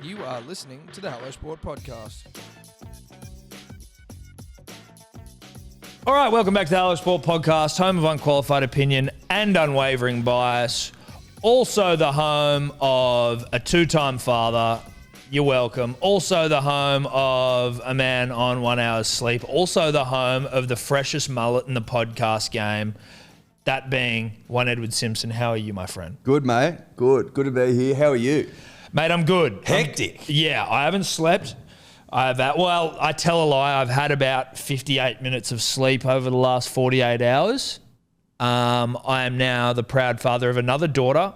You are listening to the Hello Sport Podcast. All right, welcome back to the Hello Sport Podcast, home of unqualified opinion and unwavering bias. Also the home of a two-time father. You're welcome. Also the home of a man on 1 hour's sleep. Also the home of the freshest mullet in the podcast game. That being one Edward Simpson. How are you, my friend? Good, mate. Good. Good to be here. How are you? Mate, I'm good. Hectic. I haven't slept. I tell a lie. I've had about 58 minutes of sleep over the last 48 hours. I am now the proud father of another daughter,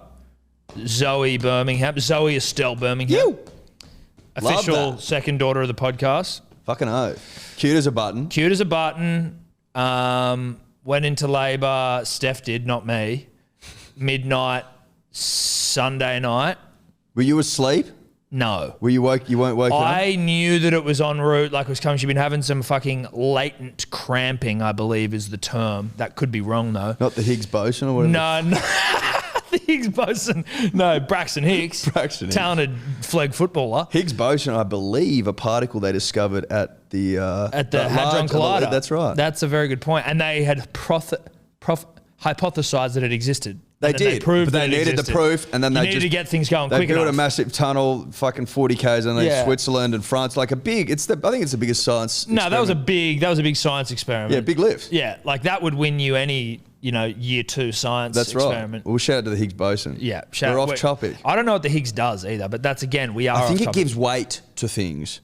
Zoe Estelle Birmingham. Official second daughter of the podcast. Fucking oath. Cute as a button. Cute as a button. Went into labour. Steph did, not me. Midnight Sunday night. Were you asleep? No. Were you woke? You weren't woken up? I knew that it was en route, like it was coming. She'd been having some fucking latent cramping, I believe is the term. That could be wrong, though. Not the Higgs boson or whatever? No. The Higgs boson. No, Braxton Hicks. Talented flag footballer. Higgs boson, I believe, a particle they discovered at the Hadron Collider. That's right. That's a very good point. And they had hypothesized that it existed. They did, but they needed the proof, and then they needed to get things going quick enough. They built enough. a massive tunnel, fucking 40 k's underneath Switzerland and France, like a big. I think it's the biggest science. No, that was a big science experiment. Yeah, big lift. Yeah, like that would win you any year 2 science experiment. Right. We'll shout out to the Higgs boson. Yeah, we're off topic. I don't know what the Higgs does either, but that's again we are. I think off it topic. gives weight to things.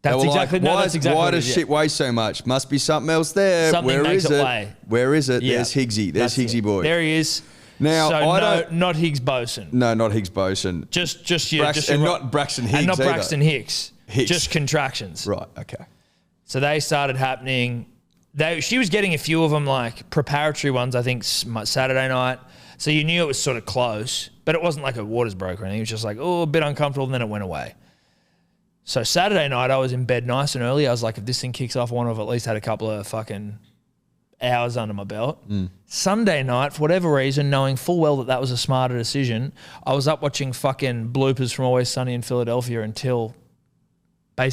That's exactly. Why does shit weigh so much? Must be something else there. Something makes it weigh. Where is it? Yeah. There's Higgsy. There's Higgsy boy. There he is. Now, so not Higgs boson. No, not Higgs boson. Not Braxton Higgs. And not either. Braxton Hicks. Just contractions. Right. Okay. So they started happening. She was getting a few of them, like preparatory ones. I think Saturday night. So you knew it was sort of close, but it wasn't like a waters broke or anything. It was just like a bit uncomfortable, and then it went away. So Saturday night, I was in bed nice and early. I was like, if this thing kicks off, I want to have at least had a couple of fucking hours under my belt. Sunday night, for whatever reason, knowing full well that was a smarter decision, I was up watching fucking bloopers from Always Sunny in Philadelphia until I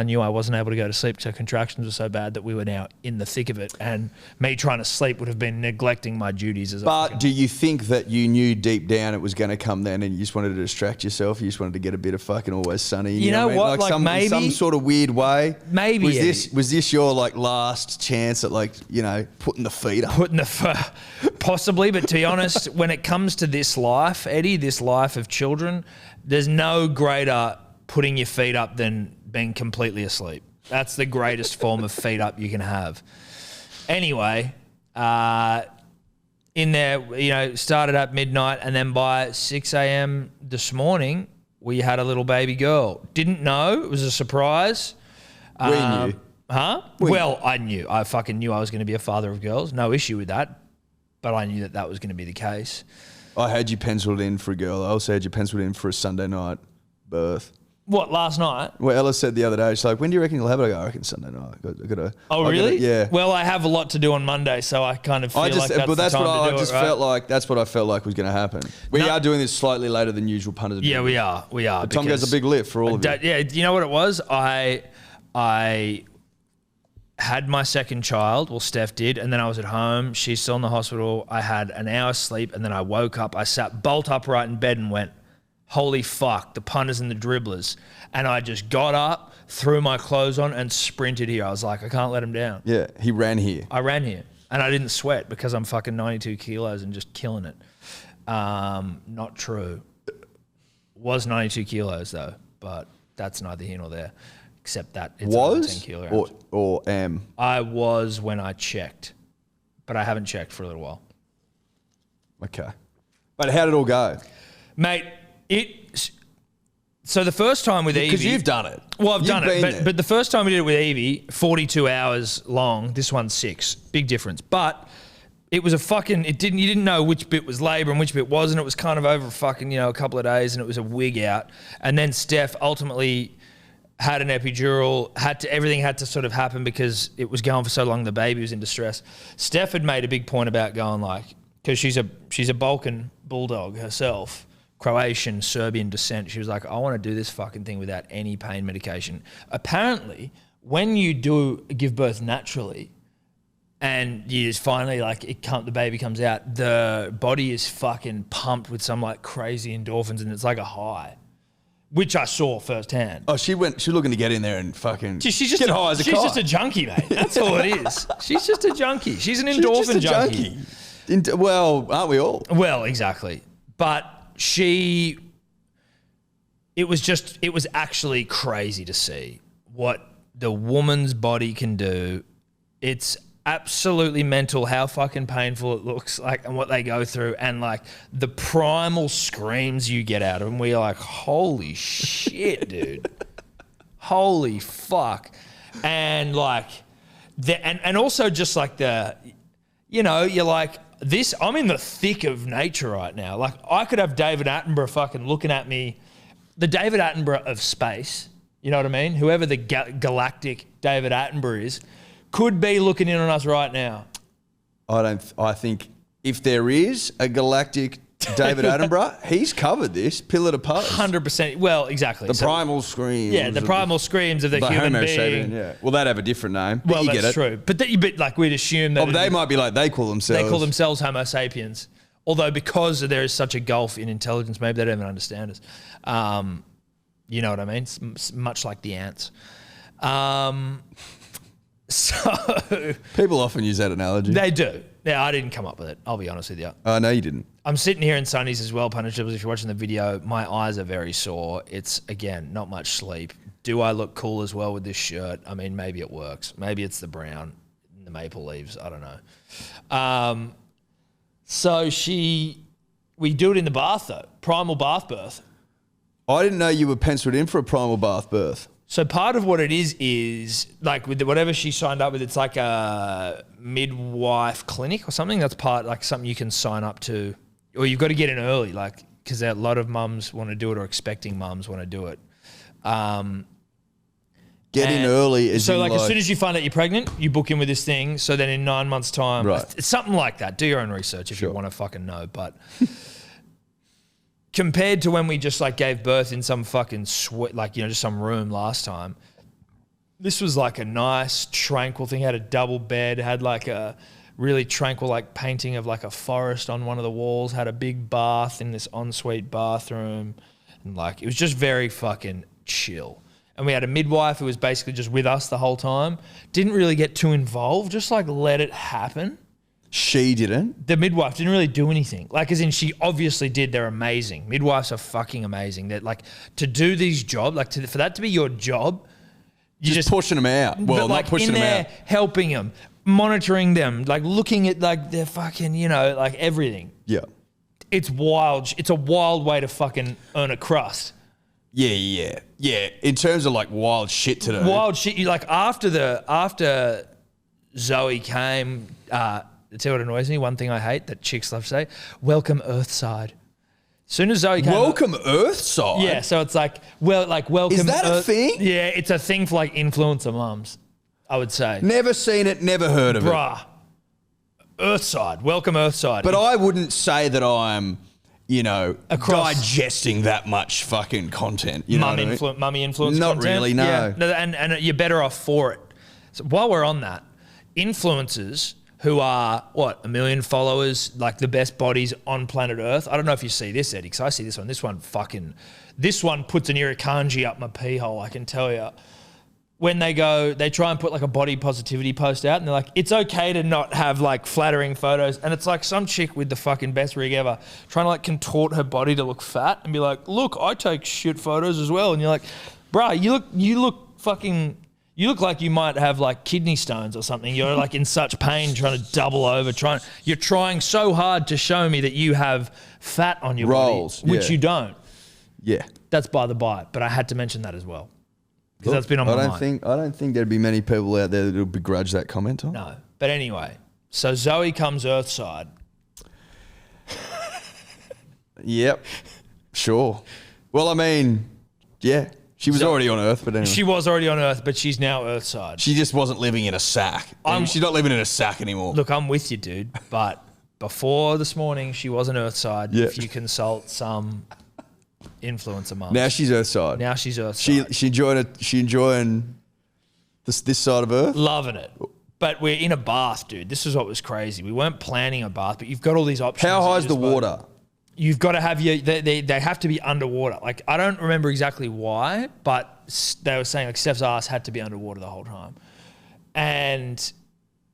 knew I wasn't able to go to sleep because contractions were so bad that we were now in the thick of it, and me trying to sleep would have been neglecting my duties as a But do you think that you knew deep down it was going to come then and you just wanted to distracct yourself? You just wanted to get a bit of fucking Always Sunny? You know what? Like maybe some sort of weird way. Maybe was this your last chance at putting the feet up? Possibly, but to be honest, when it comes to this life, Eddie, this life of children, there's no greater putting your feet up than being completely asleep. That's the greatest form of feet up you can have. Anyway, in there, started at midnight, and then by 6 a.m. this morning, we had a little baby girl. Didn't know. It was a surprise. We knew. Huh? I knew. I fucking knew I was going to be a father of girls. No issue with that. But I knew that was going to be the case. I had you penciled in for a girl. I also had you penciled in for a Sunday night birth. What, last night? Well, Ella said the other day, she's like, when do you reckon you'll have it? I reckon Sunday night. Really? Yeah. Well, I have a lot to do on Monday, so I kind of feel like that's the time to do it, that's what I felt like was going to happen. We are doing this slightly later than usual, punters. Yeah, we are. But Tom goes a big lift for all of you. Yeah, you know what it was? I had my second child. Well, Steph did, and then I was at home. She's still in the hospital. I had an hour's sleep, and then I woke up. I sat bolt upright in bed and went, holy fuck, the punters and the dribblers. And I just got up, threw my clothes on, and sprinted here. I was like, I can't let him down. Yeah, he ran here. I ran here. And I didn't sweat because I'm fucking 92 kilos and just killing it. Not true. Was 92 kilos, though, but that's neither here nor there, except that it's 10 kilograms. Or am? I was when I checked, but I haven't checked for a little while. Okay. But how did it all go? Mate, so the first time with Evie... Because you've done it. Well, I've done it. But the first time we did it with Evie, 42 hours long. This one's 6. Big difference. But it was you didn't know which bit was labour and which bit wasn't. It was kind of over a couple of days, and it was a wig out. And then Steph ultimately had an epidural. Everything had to sort of happen because it was going for so long. The baby was in distress. Steph had made a big point about going because she's a Balkan bulldog herself. Croatian, Serbian descent. She was like, I want to do this fucking thing without any pain medication. Apparently, when you do give birth naturally and you just finally the baby comes out, the body is fucking pumped with some like crazy endorphins and it's like a high, which I saw firsthand. Oh, she was looking to get in there and fucking get high as a kite. She's just a junkie, mate. That's all it is. She's just a junkie. She's an endorphin junkie. Well, aren't we all? Well, exactly. But it was actually crazy to see what the woman's body can do. It's absolutely mental how fucking painful it looks like and what they go through and like the primal screams you get out of them. We're like, holy shit, dude. Holy fuck. And like, and also just like you're like, I'm in the thick of nature right now. Like, I could have David Attenborough fucking looking at me, the David Attenborough of space, you know what I mean? Whoever the galactic David Attenborough is, could be looking in on us right now. I think if there is a galactic David Attenborough, he's covered this pillar to post. 100%. Well, exactly. The primal screams. Yeah, the primal screams of the human Homo being. sapien, yeah. Well, they'd have a different name. Well, you that's get it. true. But like we'd assume that. Oh, they might be like they call themselves. They call themselves Homo sapiens. Although because there is such a gulf in intelligence, maybe they don't even understand us. You know what I mean? It's much like the ants. So people often use that analogy. They do. Yeah, I didn't come up with it. I'll be honest with you. No, you didn't. I'm sitting here in sunnies as well, Punishables. If you're watching the video, my eyes are very sore. It's, again, not much sleep. Do I look cool as well with this shirt? I mean, maybe it works. Maybe it's the brown, the maple leaves. I don't know. So we do it in the bath though. Primal bath birth. I didn't know you were penciled in for a primal bath birth. So part of what it is like with whatever she signed up with, it's like a midwife clinic or something. That's like something you can sign up to, or you've got to get in early, like, because a lot of mums want to do it or expecting mums want to do it. Get in early is so like as soon as you find out you're pregnant, you book in with this thing. So then in 9 months' time, right. It's something like that. Do your own research if you want to fucking know. But compared to when we just like gave birth in some fucking just some room last time, this was like a nice tranquil thing. Had a double bed, had like a really tranquil like painting of like a forest on one of the walls, had a big bath in this ensuite bathroom, and like it was just very fucking chill. And we had a midwife who was basically just with us the whole time. Didn't really get too involved, just like let it happen. She didn't? The midwife didn't really do anything. Like, as in, she obviously did. They're amazing. Midwives are fucking amazing. That like to do these jobs, like for that to be your job, you just pushing them out. Well, like not pushing in them there, out. helping them, monitoring them, like looking at like their fucking, like everything. Yeah. It's wild. It's a wild way to fucking earn a crust. Yeah. In terms of like wild shit to do. Wild shit. You like after Zoe came. Tell you what annoys me. One thing I hate that chicks love to say: "Welcome Earthside." As soon as Zoe came, welcome Earthside. Yeah, so it's like welcome. Is that a thing? Yeah, it's a thing for like influencer mums. I would say. Never seen it. Never heard of it. Earthside. Welcome Earthside. But I wouldn't say that I'm, digesting that much fucking content. Mummy influence. Not content. really. No. Yeah. And you're better off for it. So while we're on that, influencers who are, 1 million followers, like the best bodies on planet Earth. I don't know if you see this, Eddie, because I see this one. This one puts an irrikanji up my pee hole, I can tell you. When they try and put like a body positivity post out and they're like, it's okay to not have like flattering photos. And it's like some chick with the fucking best rig ever trying to like contort her body to look fat and be like, look, I take shit photos as well. And you're like, bruh, you look like you might have like kidney stones or something. You're like in such pain trying to double over, you're trying so hard to show me that you have fat on your body, which you don't. Yeah. That's by the by, but I had to mention that as well. Because that's been on my mind. I don't think there'd be many people out there that would begrudge that comment on. No. But anyway, so Zoe comes Earthside. Yep. Sure. Well, I mean, yeah. She was already on Earth, but anyway. She was already on Earth, but she's now Earthside. She just wasn't living in a sack. She's not living in a sack anymore. Look, I'm with you, dude. But before this morning, she was on Earthside. Yeah. If you consult some influencer mums. Now she's Earthside. Now she's Earthside. She enjoying it. She enjoying this side of Earth. Loving it. But we're in a bath, dude. This is what was crazy. We weren't planning a bath, but you've got all these options. How high is the water? You've got to have they have to be underwater. Like, I don't remember exactly why, but they were saying like Steph's ass had to be underwater the whole time. And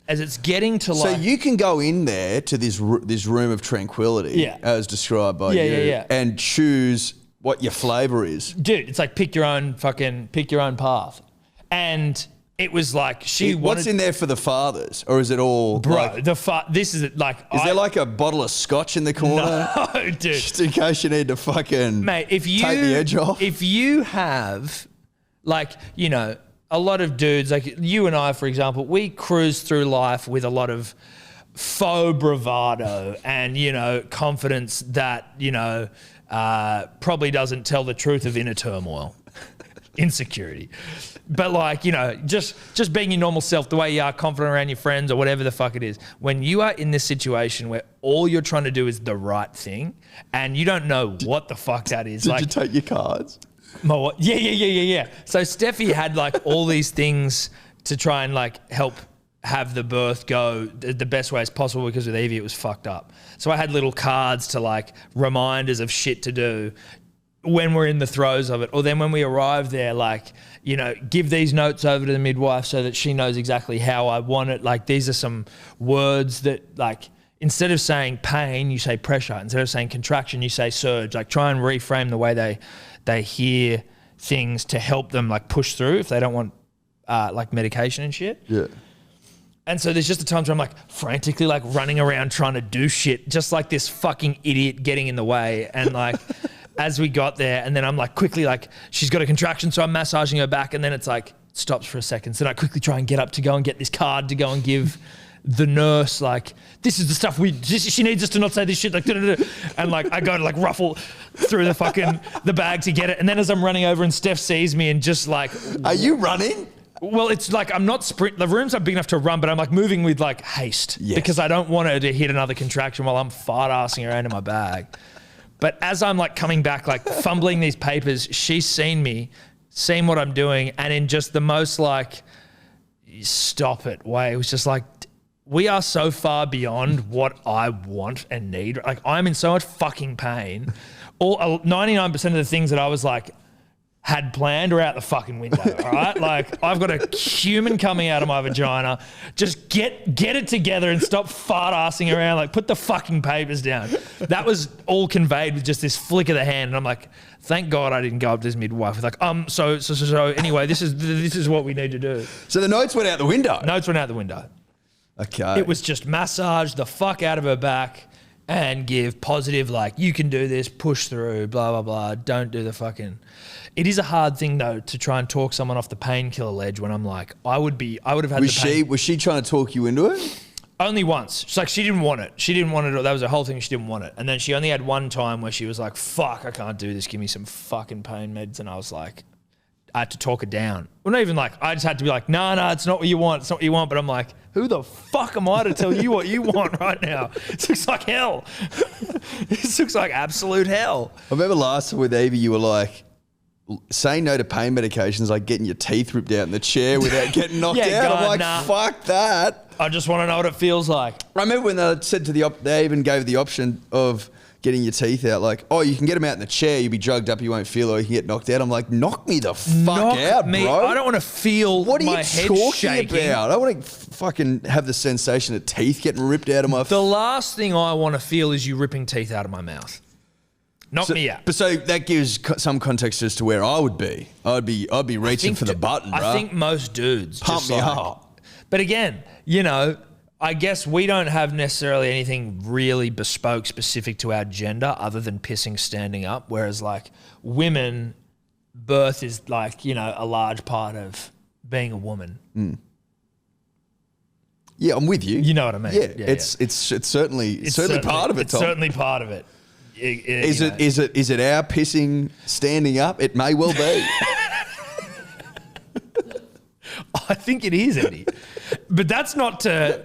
as it's getting to like... So you can go in there to this room of tranquility, as described by you, and choose what your flavour is. Dude, it's like pick your own path. And it was like what's in there for the fathers? Or is it all... Bro, this is like... Is there like a bottle of scotch in the corner? No, dude. Just in case you need to fucking take the edge off? If you have, like, you know, a lot of dudes, like you and I, for example, we cruise through life with a lot of faux bravado and, you know, confidence that, you know, probably doesn't tell the truth of inner turmoil. Insecurity. But like, you know, just being your normal self, the way you are, confident around your friends or whatever the fuck it is. When you are in this situation where all you're trying to do is the right thing and you don't know what the fuck that is. Did you take your cards? My what? Yeah. So Steffi had like all these things to try and like help have the birth go the best way as possible, because with Evie it was fucked up. So I had little cards to like reminders of shit to do when we're in the throes of it. Or then when we arrive there, like, you know, give these notes over to the midwife so that she knows exactly how I want it. Like, these are some words that, like, instead of saying pain, you say pressure. Instead of saying contraction, you say surge. Like, try and reframe the way they hear things to help them like push through if they don't want like medication and shit. Yeah. And so there's just the times where I'm like frantically like running around trying to do shit, just like this fucking idiot getting in the way. And like, as we got there, and then I'm like quickly like, she's got a contraction, so I'm massaging her back, and then it's like stops for a second. So then I quickly try and get up to go and get this card to go and give the nurse, like, this is the stuff she needs us to not say this shit, like, da-da-da. And like I go to like ruffle through the bag to get it, and then as I'm running over and Steph sees me and just like, are you running? Well, it's like I'm not the rooms are big enough to run, but I'm like moving with like haste because I don't want her to hit another contraction while I'm fart-assing around in my bag. But as I'm like coming back, like fumbling these papers, she's seen what I'm doing, and in just the most like stop it way, it was just like, we are so far beyond what I want and need. Like, I'm in so much fucking pain. 99% of the things that I was like had planned are out the fucking window, all right? Like, I've got a human coming out of my vagina. Just get it together and stop fart-assing around. Like, put the fucking papers down. That was all conveyed with just this flick of the hand. And I'm like, thank God I didn't go up to this midwife with like, so anyway, this is what we need to do. So the notes went out the window? Notes went out the window. Okay. It was just massage the fuck out of her back and give positive, like, you can do this, push through, blah, blah, blah. Don't do the fucking... It is a hard thing, though, to try and talk someone off the painkiller ledge when I'm like, I would have had the pain. Was she trying to talk you into it? Only once. She's like, she didn't want it. She didn't want it. That was the whole thing. She didn't want it. And then she only had one time where she was like, fuck, I can't do this. Give me some fucking pain meds. And I was like, I had to talk her down. Well, not even like, I just had to be like, no, it's not what you want. It's not what you want. But I'm like, who the fuck am I to tell you what you want right now? This looks like hell. This looks like absolute hell. I remember last time with Evie, you were like, saying no to pain medications, like getting your teeth ripped out in the chair without getting knocked out. I'm like, nah, fuck that. I just want to know what it feels like. I remember when they said they even gave the option of getting your teeth out, like, oh, you can get them out in the chair, you'll be drugged up, you won't feel it, or you can get knocked out. I'm like, knock me the fuck out, bro. I don't want to feel my head shaking. What are you talking about? I want to fucking have the sensation of teeth getting ripped out of my... The last thing I want to feel is you ripping teeth out of my mouth. Knock me out. But so that gives some context as to where I would be. I'd be reaching for the button, bro. I think most dudes pump me up. But again, you know, I guess we don't have necessarily anything really bespoke specific to our gender other than pissing standing up. Whereas like women, birth is like, you know, a large part of being a woman. Mm. Yeah, I'm with you. You know what I mean? Yeah, it's certainly part of it, It's Tom. certainly part of it. Is it our pissing standing up? It may well be. I think it is, Eddie. But that's not to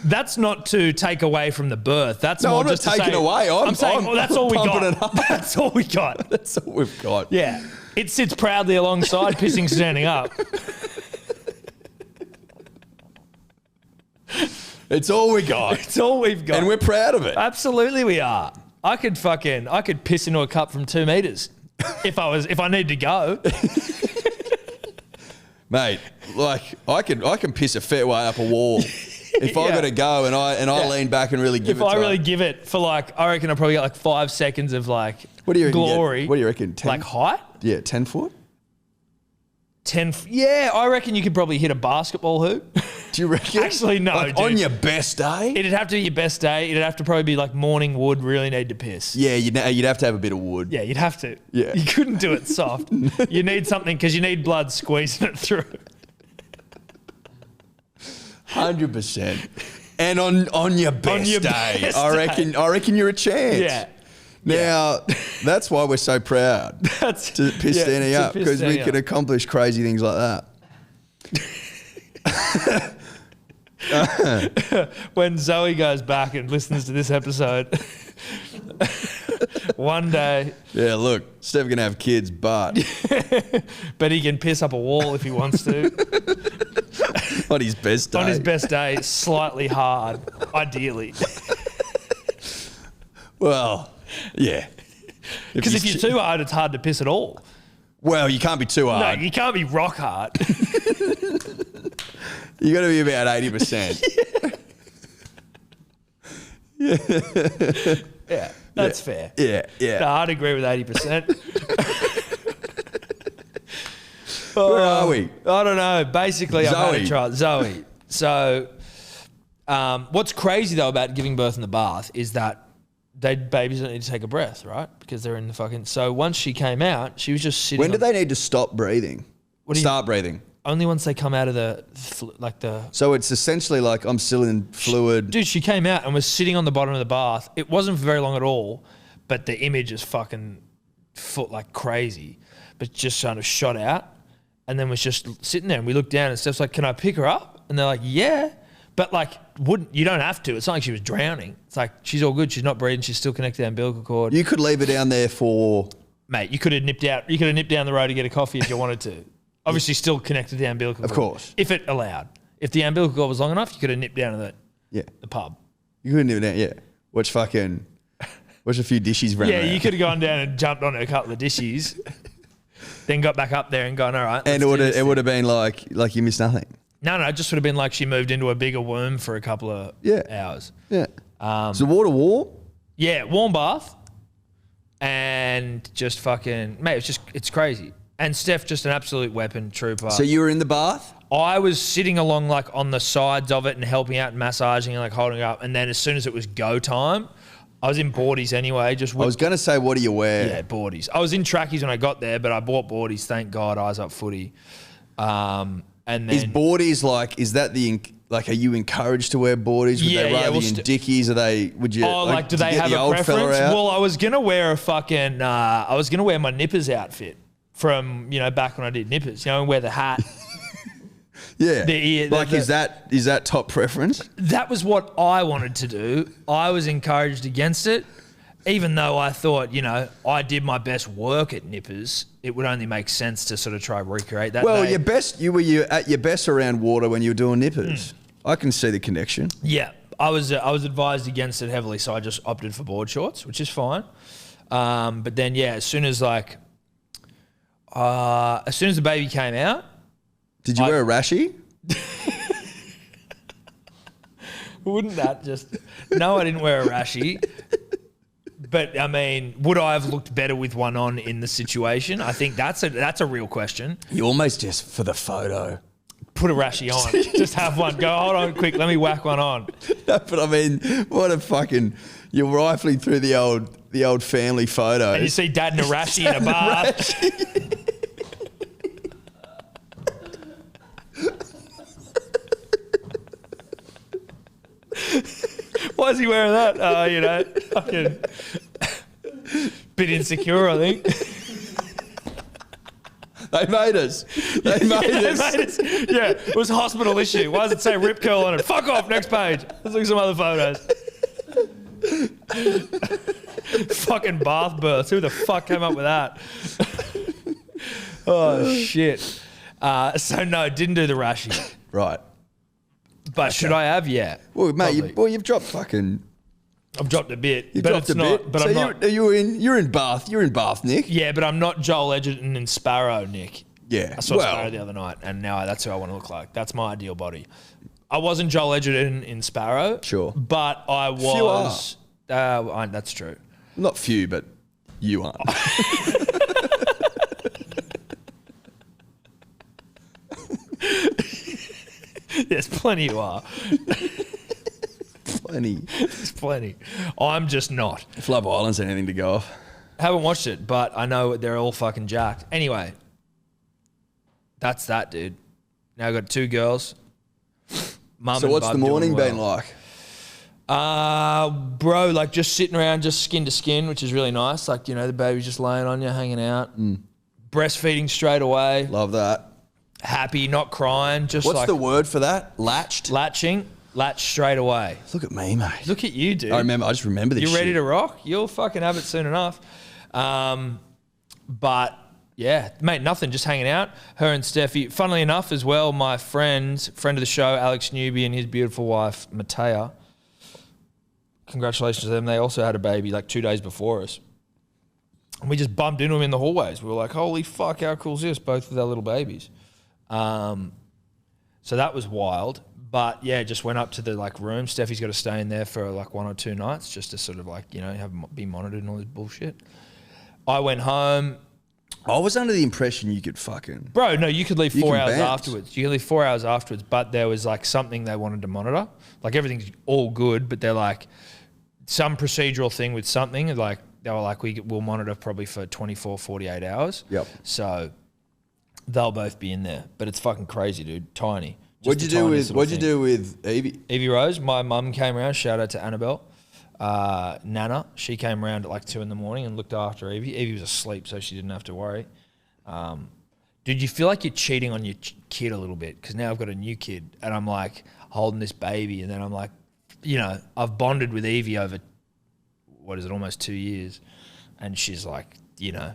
That's not to take away from the birth. That's No, more I'm not just to taking say, away. I'm saying, well, that's all we pumping it got. up. That's all we got. That's all we've got. Yeah. It sits proudly alongside pissing standing up. It's all we got. It's all we've got. And we're proud of it. Absolutely we are. I could piss into a cup from 2 meters if I needed to go. Mate, like I can piss a fair way up a wall. If I got to go and I lean back and really give If it I to really it. give it for I reckon I probably got 5 seconds of What do you reckon glory. What do you reckon? 10? Height? Yeah, 10 foot? 10. Yeah, I reckon you could probably hit a basketball hoop. Do you reckon? Actually, no, Like, dude. on your best day? It'd have to be your best day. It'd have to probably be morning wood, really need to piss. Yeah, you'd have to have a bit of wood. Yeah, you'd have to. Yeah. You couldn't do it soft. You need something because you need blood squeezing it through. 100%. And on your best day, I reckon you're a chance. Yeah. Now, that's why we're so proud That's to piss Danny up, because we can accomplish crazy things like that. When Zoe goes back and listens to this episode, one day, Yeah, look, Steph can have kids, but but he can piss up a wall if he wants to. on his best day. On his best day, slightly hard, ideally. Well, yeah. Because if you're too hard, it's hard to piss at all. Well, you can't be too No, hard. you can't be rock hard. You got to be about 80%. Yeah, that's fair. Yeah, yeah. No, I'd agree with 80%. Where are we? I don't know. Basically, I've had a Zoe. trial. Zoe. So, what's crazy though about giving birth in the bath is that babies don't need to take a breath, right? Because they're in the fucking. So once she came out, she was just sitting. When do they need to stop breathing? Start breathing. Only once they come out of the. So it's essentially like I'm still in fluid. Dude, she came out and was sitting on the bottom of the bath. It wasn't for very long at all, but the image is fucking crazy. But just kind of shot out. And then was just sitting there, and we looked down, and Steph's like, "Can I pick her up?" And they're like, "Yeah," but you don't have to. It's not like she was drowning. It's like she's all good. She's not breathing. She's still connected to the umbilical cord. You could leave her down there for. Mate, you could have nipped out. You could have nipped down the road to get a coffee if you wanted to. Obviously, still connected to the umbilical cord. Of course. If it allowed. If the umbilical cord was long enough, you could have nipped down to the pub. You couldn't even. Yeah. Watch a few dishes run Yeah, around. you could have gone down and jumped on a couple of dishes, then got back up there and gone, all right. And it would have been like you missed nothing. No, it just would have been like she moved into a bigger womb for a couple of hours. Yeah. So water warm? Yeah, warm bath. And just fucking, mate, it's crazy. And Steph, just an absolute weapon, trooper. So you were in the bath? I was sitting along on the sides of it and helping out and massaging and holding it up. And then as soon as it was go time, I was in boardies anyway. I was going to say, what do you wear? Yeah, boardies. I was in trackies when I got there, but I bought boardies, thank God, eyes up footy. And then Is boardies is that are you encouraged to wear boardies? Would they rather you in dickies? Would you? do did they you get have the a old fella preference? out? Well, I was gonna wear I was gonna wear my nippers outfit from back when I did nippers. And wear the hat. Yeah. Is that top preference? That was what I wanted to do. I was encouraged against it, even though I thought I did my best work at nippers. It would only make sense to sort of try and recreate that. Well, day. you were at your best around water when you were doing nippers. I can see the connection. Yeah, I was advised against it heavily, so I just opted for board shorts, which is fine. But then, as soon as the baby came out, did you wear a rashie? wouldn't that just? No, I didn't wear a rashie. But I mean, would I have looked better with one on in the situation? I think that's a real question. You almost just for the photo. Put a rashie on. Just have one. Go, hold on quick, let me whack one on. No, but I mean, what a fucking... You're rifling through the old family photos. And you see dad in a rashie in a bath. Why is he wearing that? Fucking bit insecure, I think. They made us. They made us. Yeah, it was hospital issue. Why does it say rip curl on it? Fuck off, next page. Let's look at some other photos. Fucking bath births. Who the fuck came up with that? Oh, shit. So, no, didn't do the rashy. Right. But should I have? Yeah. Well, mate, you've dropped fucking... I've dropped a bit. You've but dropped it's a not, bit. But So I'm not. you're in Bath. You're in Bath, Nick. Yeah, but I'm not Joel Edgerton and Sparrow, Nick. Yeah. I saw Sparrow the other night, and now that's who I want to look like. That's my ideal body. I wasn't Joel Edgerton in Sparrow. Sure. But I was... Few are. That's true. Not few, but you aren't. There's plenty you are. Plenty. There's plenty. I'm just not. If Love Island's anything to go off. Haven't watched it, but I know they're all fucking jacked. Anyway, that's that, dude. Now I've got 2 girls. Mum So and what's Bub the morning doing been well. like? Bro, like just sitting around, just skin to skin, which is really nice. Like, you know, the baby's just laying on you, hanging out. Breastfeeding straight away. Love that. Happy, not crying. Just What's like the word for that? Latched? latch straight away. Look at me, mate. Look at you, dude. I just remember this You ready shit. to rock? You'll fucking have it soon enough. But yeah, mate, nothing, just hanging out. Her and Steffi. Funnily enough as well, my friend of the show, Alex Newby, and his beautiful wife, Matea. Congratulations to them. They also had a baby like 2 days before us. And we just bumped into them in the hallways. We were like, holy fuck, how cool is this? Both with our little babies. So that was wild. But yeah, just went up to the like room. Steffi's got to stay in there for like 1 or 2 nights just to sort of like, you know, be monitored and all this bullshit. I went home. I was under the impression you could fucking... Bro, no, you could leave 4 can hours bounce. afterwards. You could leave 4 hours afterwards, but there was like something they wanted to monitor. Like everything's all good, but they're like some procedural thing with something. Like they were like, we'll monitor probably for 24, 48 hours. Yep. So they'll both be in there. But it's fucking crazy, dude. Tiny. What'd you do with Evie? Evie Rose, my mum came around. Shout out to Annabelle. Nana, she came around at like 2 a.m. and looked after Evie. Evie was asleep, so she didn't have to worry. Dude, you feel like you're cheating on your kid a little bit because now I've got a new kid and I'm like holding this baby and then I'm like, you know, I've bonded with Evie over, almost 2 years, and she's like, you know,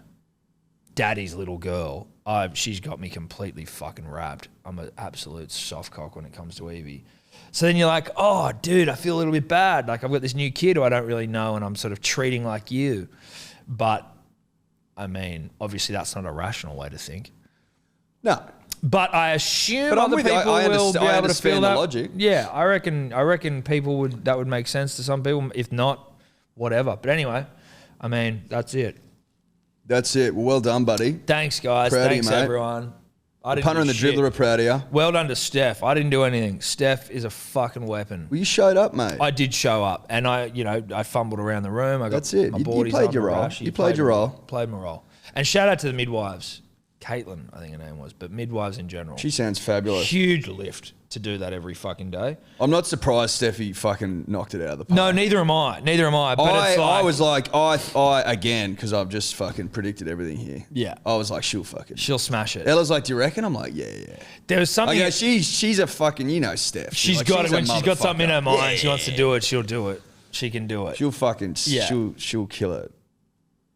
daddy's little girl. She's got me completely fucking wrapped. I'm an absolute soft cock when it comes to Evie. So then you're like, oh, dude, I feel a little bit bad. Like I've got this new kid who I don't really know and I'm sort of treating like you. But, I mean, obviously that's not a rational way to think. No. But I assume But I'm other with you. people I will be able to feel understand the that. logic. Yeah, I reckon people that would make sense to some people. If not, whatever. But anyway, I mean, that's it. That's it. Well done, buddy. Thanks, guys. Proud of you, Thanks, mate. everyone. I didn't Punter do and the shit. dribbler are proud of you. Well done to Steph. I didn't do anything. Steph is a fucking weapon. Well, you showed up, mate. I did show up, and I fumbled around the room. I got That's it. My You boardies played on your my role. rash. You played your role. Played my role. And shout out to the midwives. Caitlin, I think her name was, but midwives in general. She sounds fabulous. Huge lift to do that every fucking day. I'm not surprised Steffi fucking knocked it out of the park. No, neither am I. But it's like, I was like, I again, because I've just fucking predicted everything here. Yeah. I was like, she'll smash it. Ella's like, do you reckon? I'm like, yeah. There was something. I go, she's a fucking, you know, Steph. She's Like, got it. a When she's got something in her motherfucker. mind, she wants to do it, she'll do it. She can do it. She'll fucking, Yeah. she'll kill it.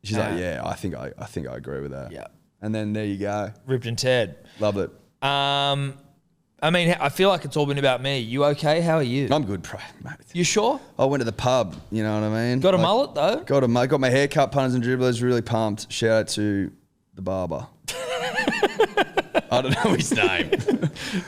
She's like, yeah, I think I agree with that. Yeah. And then there you go. Ripped and Ted. Loved it. I mean, I feel like it's all been about me. You okay? How are you? I'm good, mate. You sure? I went to the pub, you know what I mean? Got a mullet though? Got my hair cut, punters and dribblers, really pumped. Shout out to the barber. I don't know his name.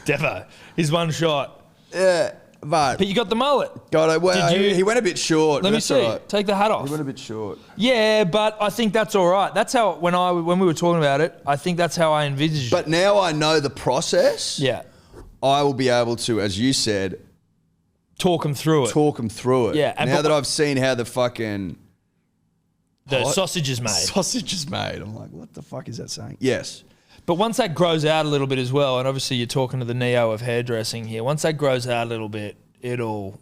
Devo. He's one shot. Yeah, but you got the mullet. got it. Well, Did you- he went a bit short. Let but me that's see. all right. Take the hat off. He went a bit short. Yeah, but I think that's all right. That's how when we were talking about it, I think that's how I envisaged it. But now I know the process. Yeah. I will be able to, as you said, Talk them through it. talk them through it. Yeah, and Now but- that I've seen how the fucking The What? sausage is made. sausage is made, I'm like, what the fuck is that saying? Yes. But once that grows out a little bit as well, and obviously you're talking to the Neo of hairdressing here, once that grows out a little bit, it'll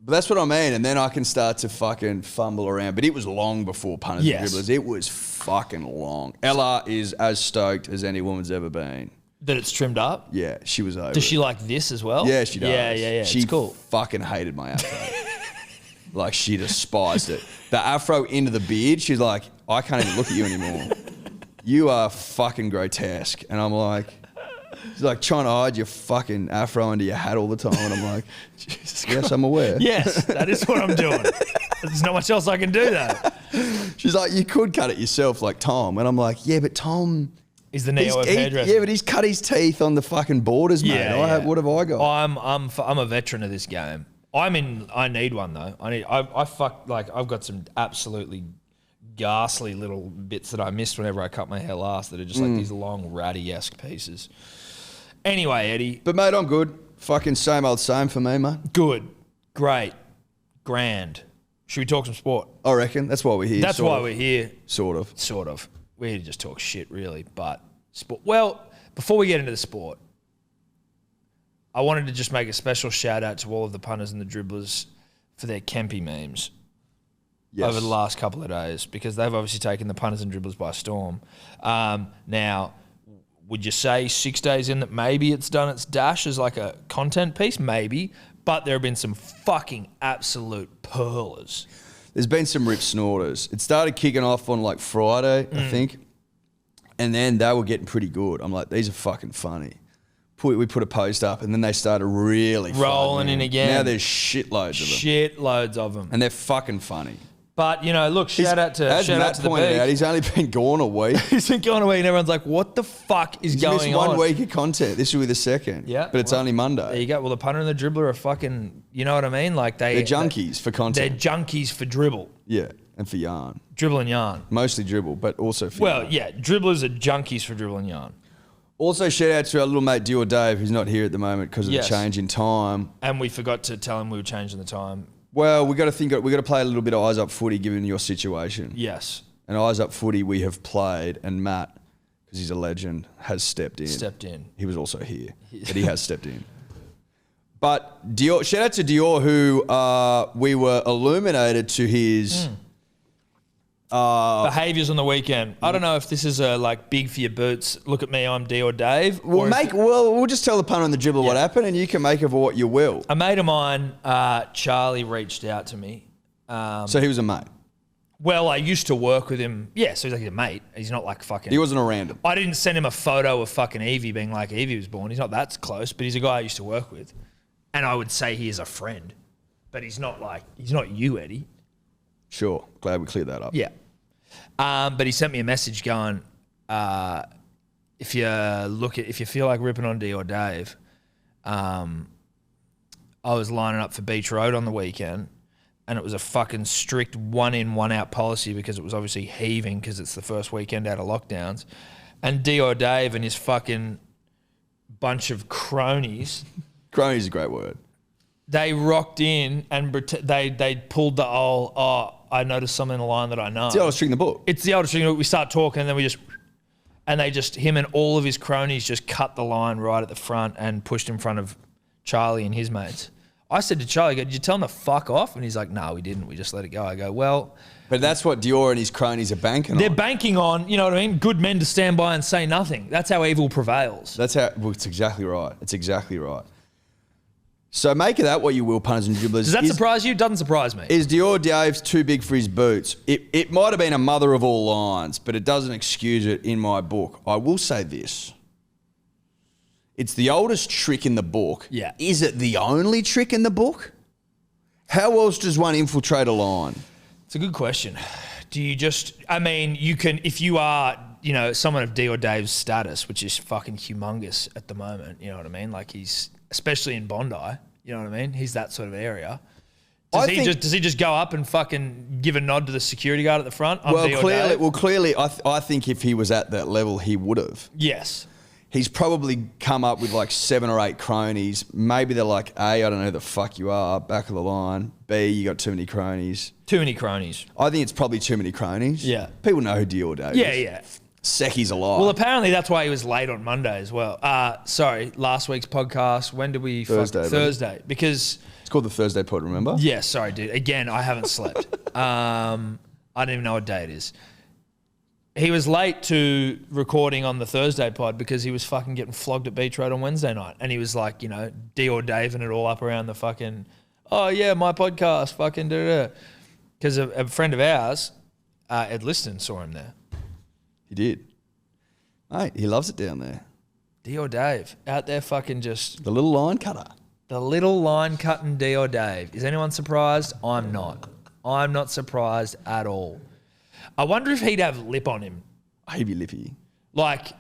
But that's what I mean. And then I can start to fucking fumble around. But it was long before punters and dribblers. It was fucking long. Ella is as stoked as any woman's ever been. That it's trimmed up? Yeah, she was over Does it. she like this as well? Yeah, she does. Yeah. She it's cool. fucking hated my afro. Like, she despised it. The afro into the beard, she's like, I can't even look at you anymore. You are fucking grotesque. And I'm like... She's like trying to hide your fucking afro under your hat all the time. And I'm like, yes, I'm aware. Yes, that is what I'm doing. There's not much else I can do, though. She's like, you could cut it yourself like Tom. And I'm like, yeah, but Tom... He's the Neo of hairdresser. Yeah, but he's cut his teeth on the fucking borders, mate. Yeah. What have I got? I'm a veteran of this game. I need one, though. I've got some absolutely ghastly little bits that I missed whenever I cut my hair last that are just like these long ratty-esque pieces. Anyway, Eddie. But, mate, I'm good. Fucking same old same for me, mate. Good. Great. Grand. Should we talk some sport? I reckon. That's why we're here. That's why we're here. Sort of. Sort of. We're here to just talk shit, really. But sport. Well, before we get into the sport, I wanted to just make a special shout out to all of the punters and the dribblers for their Kempy memes over the last couple of days, because they've obviously taken the punters and dribblers by storm. Now, would you say 6 days in that maybe it's done its dash as like a content piece? Maybe. But there have been some fucking absolute pearlers. There's been some rip snorters. It started kicking off on like Friday, I think. And then they were getting pretty good. I'm like, these are fucking funny. We put a post up and then they started really rolling in again. Now there's shitloads of them. Shitloads of them. And they're fucking funny. But, you know, look, shout out to Matt the pointed beak. out, he's only been gone a week. He's been gone a week and everyone's like, what the fuck is going missed on? 1 week of content. This will be the second. Yeah. But it's only Monday. There you go. Well, the punter and the dribbler are fucking, you know what I mean? Like they're junkies for content. They're junkies for dribble. Yeah, and for yarn. Dribble and yarn. Mostly dribble, but also for yarn. Well, yeah, dribblers are junkies for dribble and yarn. Also, shout out to our little mate Dior Dave, who's not here at the moment because of the change in time. And we forgot to tell him we were changing the time. Well, we got to play a little bit of eyes up footy given your situation. Yes. And eyes up footy we have played, and Matt, because he's a legend, has stepped in. He was also here, but he has stepped in. But Dior, shout out to Dior, who we were illuminated to his behaviours on the weekend. I don't know if this is like big for your boots. Look at me, I'm Dior Dave. We'll just tell the punter and the dribbler what happened, and you can make of what you will. A mate of mine, Charlie, reached out to me. So he was a mate. Well, I used to work with him. Yeah, so he's like a mate. He's not like fucking... He wasn't a random. I didn't send him a photo of fucking Evie being like Evie was born. He's not that close, but he's a guy I used to work with. And I would say he is a friend. But he's not you, Eddie. Sure. Glad we cleared that up. Yeah. But he sent me a message going, if you feel like ripping on D or Dave, I was lining up for Beach Road on the weekend, and it was a fucking strict 1 in, 1 out policy because it was obviously heaving because it's the first weekend out of lockdowns. And D or Dave and his fucking bunch of cronies. Cronies is a great word. They rocked in and they pulled the old, I noticed something in the line that I know. It's the oldest string in the book. It's the oldest string. We start talking and then him and all of his cronies just cut the line right at the front and pushed in front of Charlie and his mates. I said to Charlie, did you tell him to fuck off? And he's like, no, we didn't. We just let it go. I go, well... But that's what Dior and his cronies are banking on. They're banking on, you know what I mean, good men to stand by and say nothing. That's how evil prevails. It's exactly right. It's exactly right. So make of that what you will, punters and dribblers. Does that surprise you? Doesn't surprise me. Is Dior Dave's too big for his boots? It might have been a mother of all lines, but it doesn't excuse it in my book. I will say this. It's the oldest trick in the book. Yeah. Is it the only trick in the book? How else does one infiltrate a line? It's a good question. Do you just... I mean, you can... If you are, you know, someone of D or Dave's status, which is fucking humongous at the moment, you know what I mean? Like he's... Especially in Bondi, you know what I mean? He's that sort of area. Does he just go up and fucking give a nod to the security guard at the front? Clearly, I think if he was at that level, he would have. Yes. He's probably come up with like 7 or 8 cronies. Maybe they're like, A, I don't know who the fuck you are, back of the line. B, you got too many cronies. Too many cronies. I think it's probably too many cronies. Yeah. People know who Dior Dave is. Yeah. Secchi's alive. Well, apparently that's why he was late on Monday as well. Sorry, last week's podcast. When did we... Thursday. Thursday. Because It's called the Thursday Pod, remember? Yeah, sorry, dude. Again, I haven't slept. I don't even know what day it is. He was late to recording on the Thursday pod because he was fucking getting flogged at Beach Road on Wednesday night. And he was like, you know, D or Daving it all up around the fucking, oh yeah, my podcast, fucking da-da-da. Because a friend of ours, Ed Liston, saw him there. He did. Mate, he loves it down there. D or Dave, out there fucking just... The little line cutter. The little line cutting D or Dave. Is anyone surprised? I'm not. I'm not surprised at all. I wonder if he'd have lip on him. He'd be lippy. Like,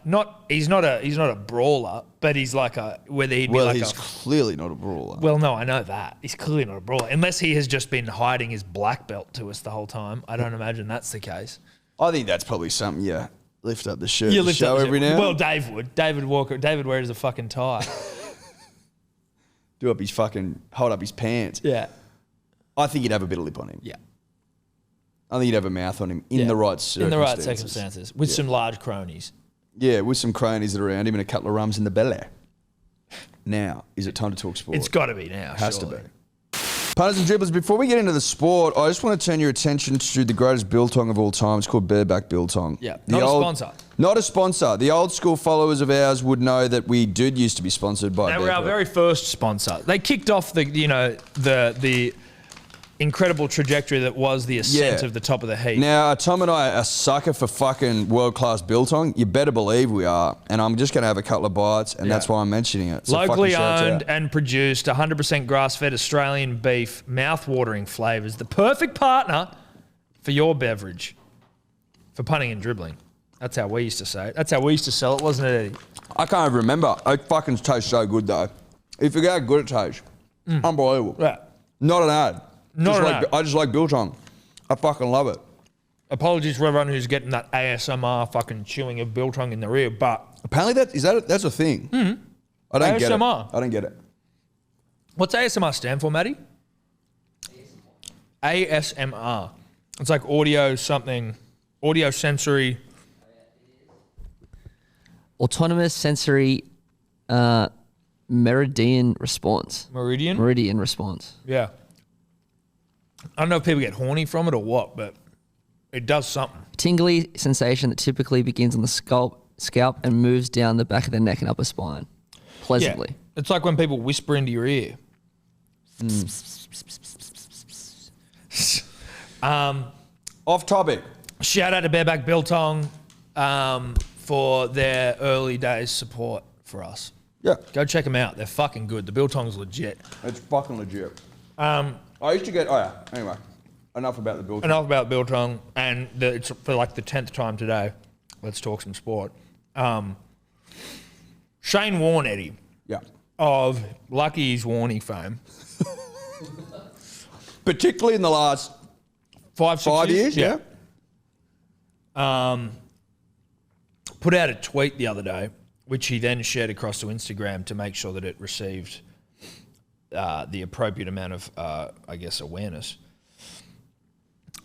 he's not a brawler, but he's like He's clearly not a brawler. Well, no, I know that. He's clearly not a brawler. Unless he has just been hiding his black belt to us the whole time. I don't imagine that's the case. I think that's probably something you lift up the shirt You to lift show up every now. Well, Dave would. David Walker. David wears a fucking tie. Hold up his pants. Yeah. I think he'd have a bit of lip on him. Yeah. I think he'd have a mouth on him in the right circumstances. In the right circumstances. With some large cronies. Yeah, with some cronies that are around him and a couple of rums in the belly. Now, is it time to talk sport? It's got to be now, Has surely. to be. Punters and dribblers, before we get into the sport, I just want to turn your attention to the greatest biltong of all time. It's called Bareback Biltong. Yeah, not a sponsor. Not a sponsor. The old school followers of ours would know that we did used to be sponsored by They were our very first sponsor. They kicked off the incredible trajectory that was the ascent of the top of the heap. Now, Tom and I are a sucker for fucking world-class biltong. You better believe we are. And I'm just going to have a couple of bites, and that's why I'm mentioning it. So locally fucking owned and produced, 100% grass-fed Australian beef, mouth-watering flavours. The perfect partner for your beverage. For punting and dribbling. That's how we used to say it. That's how we used to sell it, wasn't it, Eddie? I can't even remember. It fucking tastes so good, though. If you forget how good it tastes, unbelievable. Yeah. Not an ad. Ad. I just like biltong. I fucking love it. Apologies for everyone who's getting that ASMR fucking chewing of biltong in the rear, but... Apparently that's a thing. Mm-hmm. I don't get it. ASMR. I don't get it. What's ASMR stand for, Matty? ASMR. It's like audio sensory... Autonomous sensory meridian response. Meridian? Meridian response. Yeah. I don't know if people get horny from it or what, but it does something. Tingly sensation that typically begins on the scalp and moves down the back of the neck and upper spine. Pleasantly. Yeah. It's like when people whisper into your ear. Off topic. Shout out to Bareback Biltong for their early days support for us. Yeah. Go check them out. They're fucking good. The Biltong's legit. It's fucking legit. I used to get... Oh, yeah. Anyway. Enough about the biltong. Enough about Biltong. And it's for like the 10th time today. Let's talk some sport. Shane Warne, Eddie. Yeah. Of Lucky's Warney fame. Particularly in the last 5 years. Yeah. Put out a tweet the other day, which he then shared across to Instagram to make sure that it received the appropriate amount of, awareness.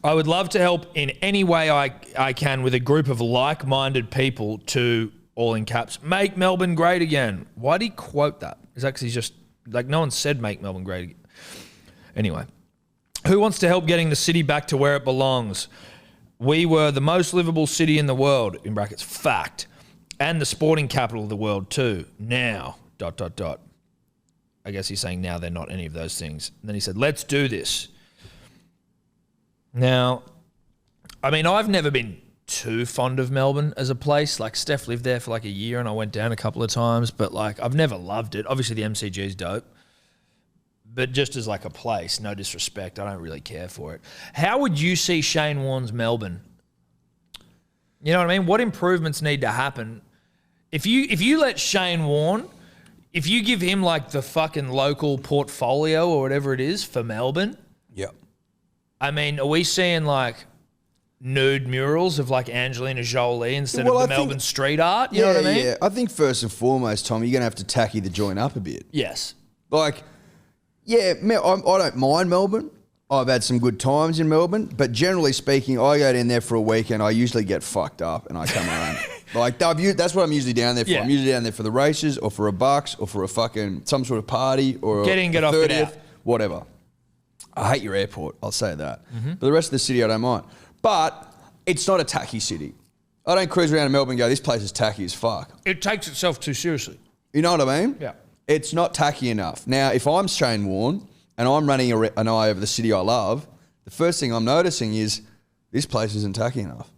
I would love to help in any way I can with a group of like-minded people to, all in caps, make Melbourne great again. Why did he quote that? It's actually just, like, no one said make Melbourne great again. Anyway, who wants to help getting the city back to where it belongs? We were the most livable city in the world, in brackets, fact, and the sporting capital of the world too. Now, ... I guess he's saying now they're not any of those things. And then he said, let's do this. Now, I mean, I've never been too fond of Melbourne as a place. Like, Steph lived there for like a year and I went down a couple of times, but like, I've never loved it. Obviously, the MCG is dope. But just as like a place, no disrespect, I don't really care for it. How would you see Shane Warne's Melbourne? You know what I mean? What improvements need to happen? If you let Shane Warne, if you give him like the fucking local portfolio or whatever it is for Melbourne, Yeah. I mean, are we seeing like nude murals of like Angelina Jolie instead of the Melbourne street art? You know what I mean? Yeah. I think first and foremost, Tom, you're going to have to tacky the joint up a bit. Yes. Like, yeah, I don't mind Melbourne. I've had some good times in Melbourne, but generally speaking, I go down there for a weekend. I usually get fucked up and I come home. Like, that's what I'm usually down there for. Yeah. I'm usually down there for the races or for a bucks or for a fucking some sort of party or Get in, get off, get out. whatever. I hate your airport. I'll say that. But the rest of the city, I don't mind. But it's not a tacky city. I don't cruise around in Melbourne and go, this place is tacky as fuck. It takes itself too seriously. You know what I mean? Yeah. It's not tacky enough. Now, if I'm Shane Warne and I'm running an eye over the city I love, the first thing I'm noticing is this place isn't tacky enough.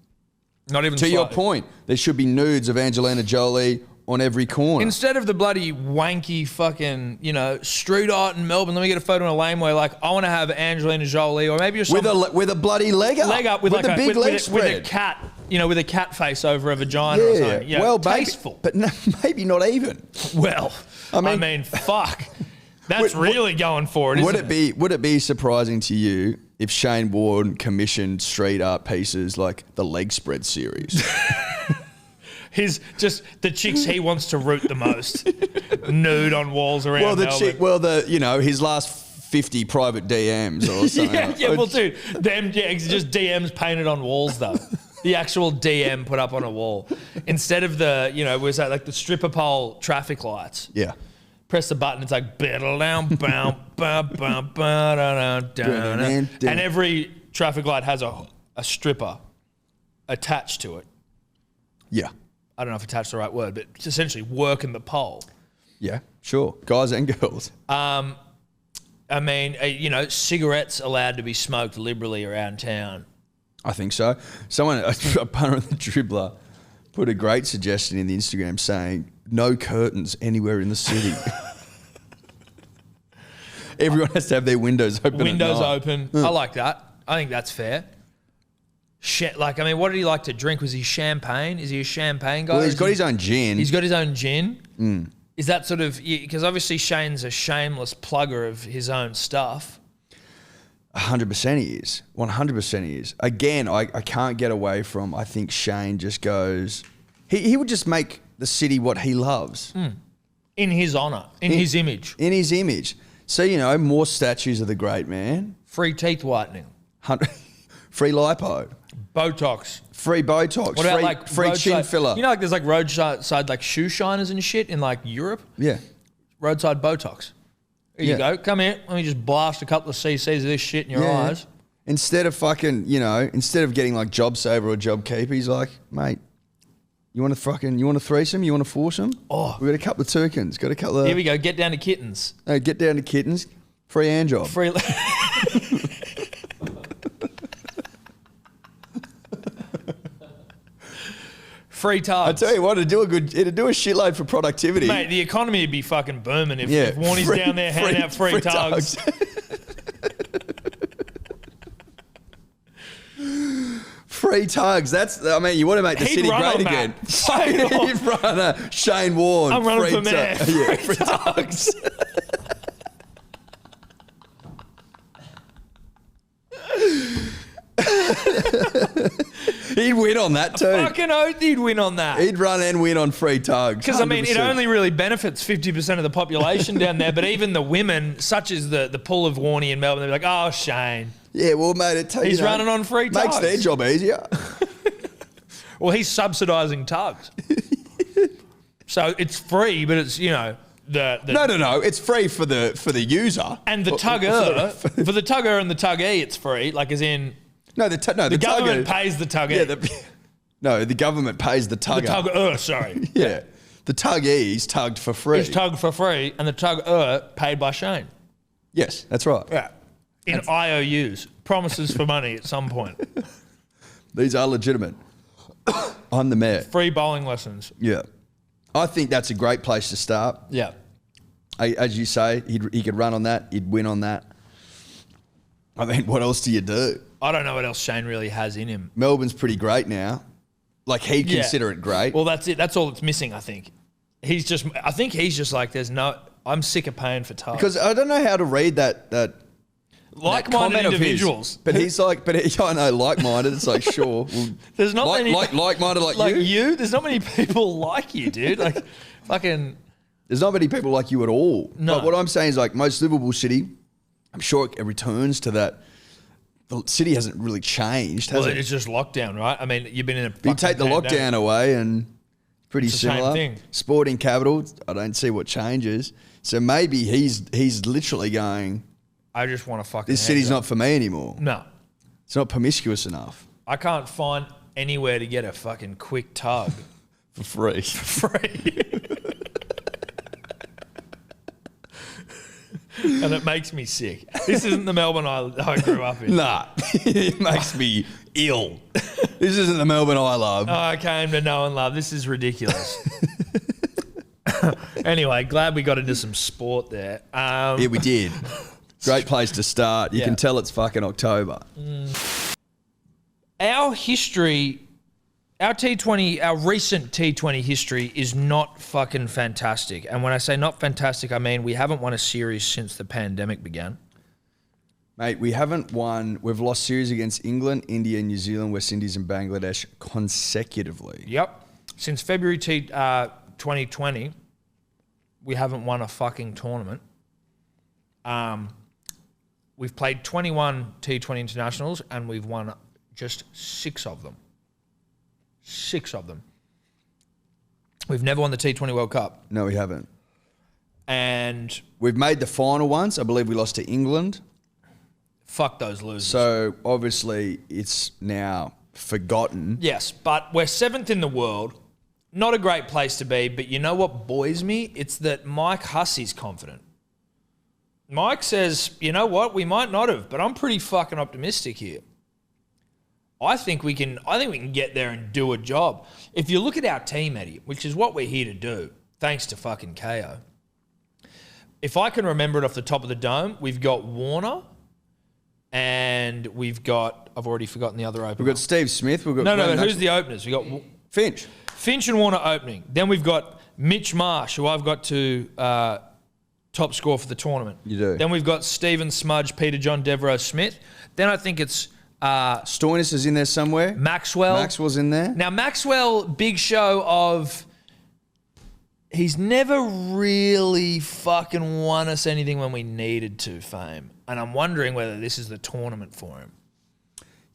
Not even To your slightly. point, there should be nudes of Angelina Jolie on every corner. Instead of the bloody wanky fucking, street art in Melbourne, let me get a photo in a lane where, like, I want to have Angelina Jolie, or maybe just with a bloody leg up. with like a big leg with spread. a cat, with a cat face over a vagina or something. Yeah, well, tasteful. but no, maybe not even. Well, I mean, fuck. That's really going for it, isn't it? Would it be surprising to you if Shane Warne commissioned street art pieces like the leg spread series? His just the chicks he wants to root the most, nude on walls around Melbourne. His last 50 private DMs or something. Well, dude, it's just DMs painted on walls though. The actual DM put up on a wall instead of the was that like the stripper pole traffic lights. Yeah. Press the button, it's like down, and every traffic light has a stripper attached to it. Yeah. I don't know if attached the right word, but it's essentially working the pole. Yeah, sure. Guys and girls. I mean, cigarettes allowed to be smoked liberally around town. I think so. Someone, a punter of the dribbler, put a great suggestion in the Instagram saying, no curtains anywhere in the city. Everyone has to have their windows open. Windows open. I like that. I think that's fair. What did he like to drink? Was he champagne? Is he a champagne guy? Well, he's got his own gin. He's got his own gin. Is that sort of, because obviously Shane's a shameless plugger of his own stuff. 100% he is. 100% he is. Again, I can't get away from, I think Shane just goes, he would just make the city what he loves. In his honour, in his image. In his image. So, more statues of the great man. Free teeth whitening. Free lipo. Botox. Free Botox. What about free chin roadside, filler. There's like roadside like shoe shiners and shit in like Europe? Yeah. Roadside Botox. Here you go. Come here. Let me just blast a couple of cc's of this shit in your eyes. Instead of fucking, instead of getting like JobSaver or JobKeeper, he's like, mate, you want a threesome? You want a foursome? Oh. We got a couple of tokens. Got a couple of... Here we go. Get down to kittens. Get down to kittens. Free hand job. Free... Free Tugs. I tell you what, it'd do a shitload for productivity. Mate, the economy would be fucking booming if Warnie's down there handing out free Tugs. Free Tugs. You want to make the city great again. He'd run a Shane Warne. I'm running for mayor. Free Tugs. He'd win on that too. Fucking oath he'd win on that. He'd run and win on free Tugs. Because, it only really benefits 50% of the population down there, but even the women, such as the pull of Warnie in Melbourne, they're like, oh, Shane. Yeah, well, mate, he's running on free Tugs. Makes their job easier. Well, he's subsidising Tugs. So it's free, but it's, No. It's free for the user. And the tugger, for the tugger and the tuggee, it's free. Like, as in... the government pays the tuggee. The government pays the tugger. The tugger, sorry. Yeah. The tuggee's tugged for free. He's tugged for free, and the tugger paid by Shane. Yes, that's right. Yeah. In IOUs. Promises for money at some point. These are legitimate. I'm the mayor. Free bowling lessons. Yeah. I think that's a great place to start. Yeah. As you say, he could run on that. He'd win on that. I mean, what else do you do? I don't know what else Shane really has in him. Melbourne's pretty great now. Like, he'd consider it great. Well, that's it. That's all that's missing, I think. I think he's just like, I'm sick of paying for Tugs. Because I don't know how to read that like-minded individuals. But he's like, I know, like-minded. It's like, sure. Well, there's not many... Like-minded like you? There's not many people like you, dude. Like, fucking... There's not many people like you at all. No. But what I'm saying is, like, most livable city, I'm sure it returns to that. The city hasn't really changed, has it? It's just lockdown, right? I mean, you've been in a You take the pandemic. lockdown away and pretty It's the same similar. thing. Sporting capital, I don't see what changes. So maybe he's literally going, I just want to fucking. This city's not for me anymore. No, It's not promiscuous enough. I can't find anywhere to get a fucking quick tug For free. free. And it makes me sick. This isn't the Melbourne I grew up in. Nah, it makes me ill. This isn't the Melbourne I love. I came to know and love. This is ridiculous. Anyway, glad we got into some sport there. Yeah, we did. Great place to start. You Yeah. can tell it's fucking October. Our history, our T20, our recent T20 history is not fucking fantastic. And when I say not fantastic, I mean we haven't won a series since the pandemic began. Mate, we haven't won. We've lost series against England, India, New Zealand, West Indies and Bangladesh consecutively. Yep. Since February 2020, we haven't won a fucking tournament. We've played 21 T20 internationals and we've won just 6 of them. 6 of them. We've never won the T20 World Cup. No, we haven't. And We've made the final once. I believe we lost to England. fuck those losers. So obviously it's now forgotten. Yes, but we're 7th in the world. Not a great place to be, but you know what buoys me? It's that Mike Hussey's confident. Mike says, you know what, we might not have, but I'm pretty fucking optimistic here. I think we can get there and do a job. If you look at our team, Eddie, which is what we're here to do, thanks to fucking KO. If I can remember it off the top of the dome, we've got Warner and we've got, I've already forgotten the other opener. We've got Steve Smith. We've got No, who's the openers? We've got Finch. Finch and Warner opening. Then we've got Mitch Marsh, who I've got to top score for the tournament. You do. Then we've got Stephen Smudge, Peter John, Devereaux Smith. Then I think it's Stoinis is in there somewhere. Maxwell. Maxwell's in there. Now, Maxwell, big show of... He's never really fucking won us anything when we needed to, fame. And I'm wondering whether this is the tournament for him.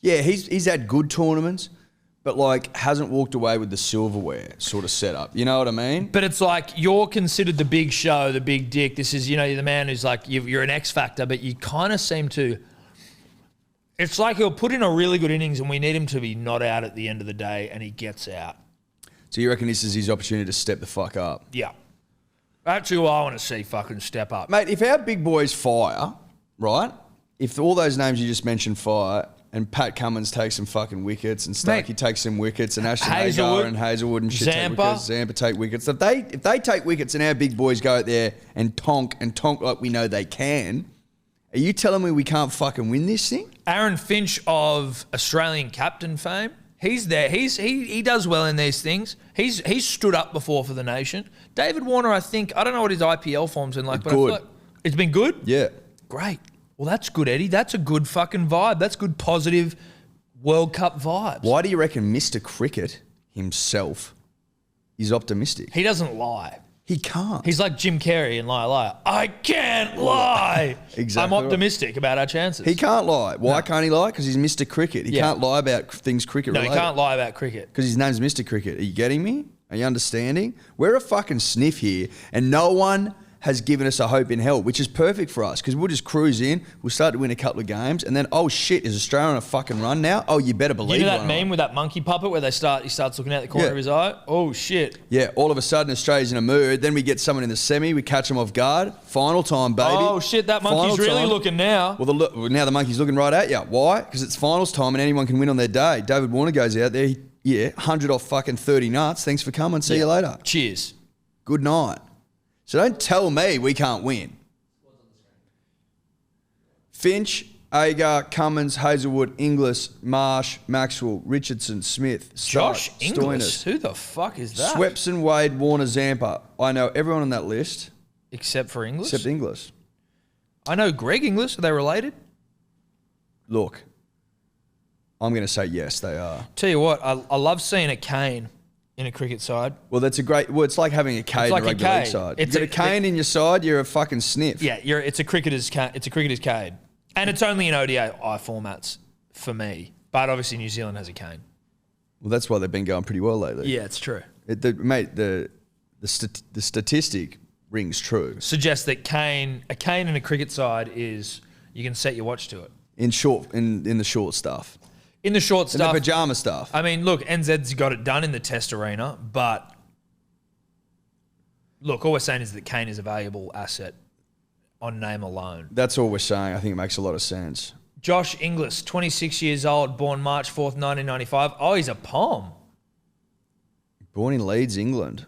Yeah, he's had good tournaments, but like hasn't walked away with the silverware sort of setup. You know what I mean? But it's like you're considered the big show, the big dick. This is, you're the man who's like, you're an X factor, but you kind of seem to... It's like he'll put in a really good innings and we need him to be not out at the end of the day and he gets out. So you reckon this is his opportunity to step the fuck up? Yeah. That's who I want to see fucking step up. Mate, if our big boys fire, right? If all those names you just mentioned fire and Pat Cummins takes some fucking wickets and Starkey takes some wickets and Ashton Hagar and Hazelwood and shit take wickets, Zampa take wickets. If they take wickets and our big boys go out there and tonk like we know they can, are you telling me we can't fucking win this thing? Aaron Finch of Australian captain fame, he's there. He does well in these things. He's stood up before for the nation. David Warner, I don't know what his IPL form's been like, but I feel like it's been good. Yeah. Great. Well, that's good, Eddie. That's a good fucking vibe. That's good positive World Cup vibes. Why do you reckon Mr. Cricket himself is optimistic? He doesn't lie. He can't. He's like Jim Carrey in Liar Liar. I can't lie. Exactly. I'm optimistic about our chances. He can't lie. Why can't he lie? Because he's Mr. Cricket. He can't lie about things cricket related. No, he can't lie about cricket. Because his name's Mr. Cricket. Are you getting me? Are you understanding? We're a fucking sniff here, and no one has given us a hope in hell, which is perfect for us because we'll just cruise in, we'll start to win a couple of games, and then, oh shit, is Australia on a fucking run now? Oh, you better believe it. You know that meme with that monkey puppet where he starts looking out the corner of his eye? Oh shit. Yeah, all of a sudden Australia's in a mood, then we get someone in the semi, we catch them off guard, final time, baby. Oh shit, that monkey's Final really time. looking now. Well, now the monkey's looking right at you. Why? Because it's finals time and anyone can win on their day. David Warner goes out there, 100 off fucking 30 nuts. Thanks for coming. See you later. Cheers. Good night. So don't tell me we can't win. Finch, Agar, Cummins, Hazelwood, Inglis, Marsh, Maxwell, Richardson, Smith, Josh Stoinis, Inglis? Who the fuck is that? Swepson, Wade, Warner, Zampa. I know everyone on that list Except for Inglis? except Inglis. I know Greg Inglis. Are they related? Look, I'm going to say yes, they are. Tell you what, I love seeing a Kane in a cricket side. Well, that's a great... Well, it's like having a K in like a a rugby K. league side. It's You got a Kane in your side, you're a fucking sniff. Yeah, it's a cricketer's Kane. And it's only in ODI formats for me. But obviously New Zealand has a Kane. Well, that's why they've been going pretty well lately. Yeah, it's true. Mate, the statistic rings true. Suggests that a Kane in a cricket side is, You can set your watch to it. in the short stuff. In the short In stuff. the pajama stuff. I mean, look, NZ's got it done in the test arena, but look, all we're saying is that Kane is a valuable asset on name alone. That's all we're saying. I think it makes a lot of sense. Josh Inglis, 26 years old, born March 4th, 1995. Oh, he's a Pom. Born in Leeds, England.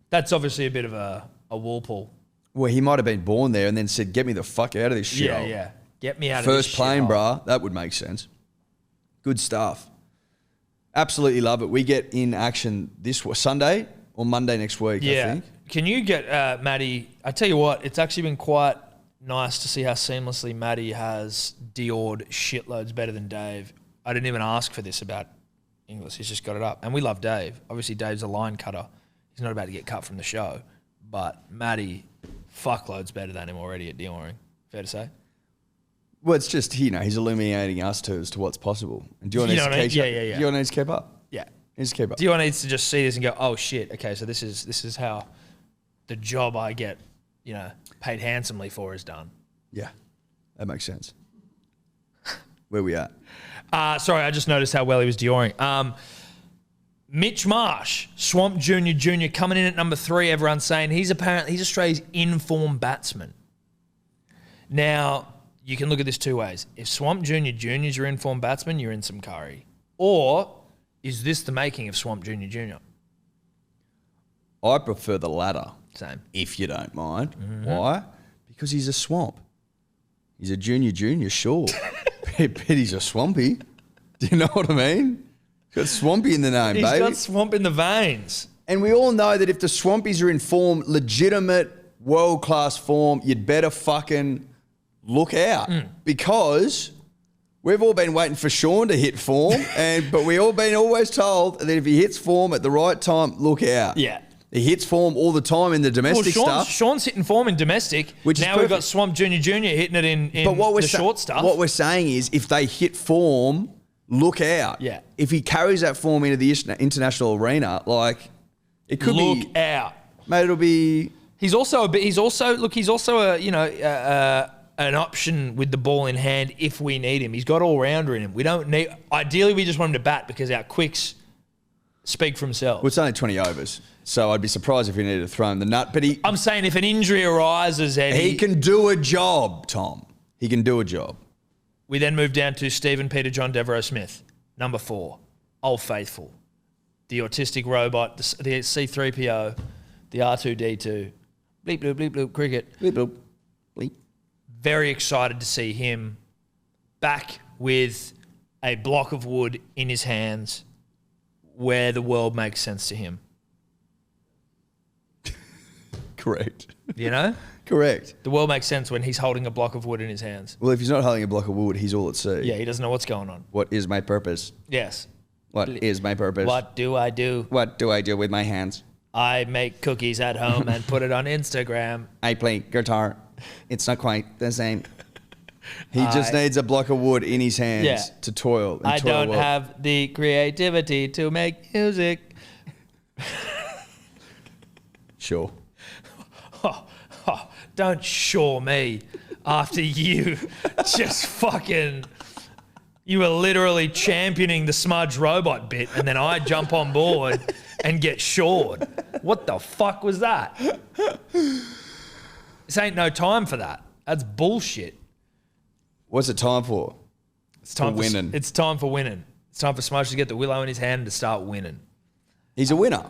That's obviously a bit of a Walpole. Well, he might have been born there and then said, get me the fuck out of this shit. Yeah. Get me out of this First plane, shithole. bruh. That would make sense. Good stuff. Absolutely love it. We get in action this Sunday or Monday next week, I think. Can you get Maddie? I tell you what, it's actually been quite nice to see how seamlessly Maddie has Diored shitloads better than Dave. I didn't even ask for this about Inglis. He's just got it up. And we love Dave. Obviously, Dave's a line cutter. He's not about to get cut from the show. But Maddie, fuckloads better than him already at Dioring. Fair to say? Well, it's just, he's illuminating us too as to what's possible. And Dion You needs know to what I mean? keep Yeah. Dion needs to keep up. Yeah. He needs to keep up. Dion needs to just see this and go, oh, shit, okay, so this is how the job I get, paid handsomely for is done. Yeah, that makes sense. Where we at? Sorry, I just noticed how well he was Dioring. Mitch Marsh, Swamp Junior coming in at number 3. Everyone's saying he's Australia's in-form batsman. Now, you can look at this two ways. If Swamp Junior's your in-form batsman, you're in some curry. Or is this the making of Swamp Junior? I prefer the latter. Same. If you don't mind. Mm-hmm. Why? Because he's a swamp. He's a junior, sure. but he's a swampy. Do you know what I mean? He's got swampy in the name, He's baby. got swamp in the veins. And we all know that if the swampies are in form, legitimate, world-class form, you'd better fucking look out. Because we've all been waiting for Sean to hit form, but we all been always told that if he hits form at the right time, look out. Yeah. He hits form all the time in the domestic stuff. Sean's hitting form in domestic. Which is now we've got perfect. Swamp Junior hitting it in the short stuff. What we're saying is if they hit form, look out. Yeah. If he carries that form into the international arena, it could be... Look out. Mate, it'll be... He's also an option with the ball in hand if we need him. He's got all-rounder in him. We don't need... Ideally, we just want him to bat because our quicks speak for themselves. Well, it's only 20 overs, so I'd be surprised if he needed to throw him the nut. But I'm saying if an injury arises, Eddie... he can do a job, Tom. He can do a job. We then move down to Stephen Peter John Devereaux Smith, number 4, Old Faithful, the autistic robot, the C3PO, the R2D2, bleep, bloop, bleep, bloop, cricket. Bleep, bloop, bleep. Very excited to see him back with a block of wood in his hands where the world makes sense to him. Correct. You know? Correct. The world makes sense when he's holding a block of wood in his hands. Well, if he's not holding a block of wood, he's all at sea. Yeah, he doesn't know what's going on. What is my purpose? Yes. What is my purpose? What do I do? What do I do with my hands? I make cookies at home and put it on Instagram. I play guitar. It's not quite the same. He just needs a block of wood in his hands to toil. And I toil don't well. have the creativity to make music. Sure. Don't shore me after you just fucking... You were literally championing the smudge robot bit and then I jump on board and get shored. What the fuck was that? This ain't no time for that. That's bullshit. What's it time for? It's time for winning. It's time for winning. It's time for Smudge to get the willow in his hand and to start winning. He's a winner.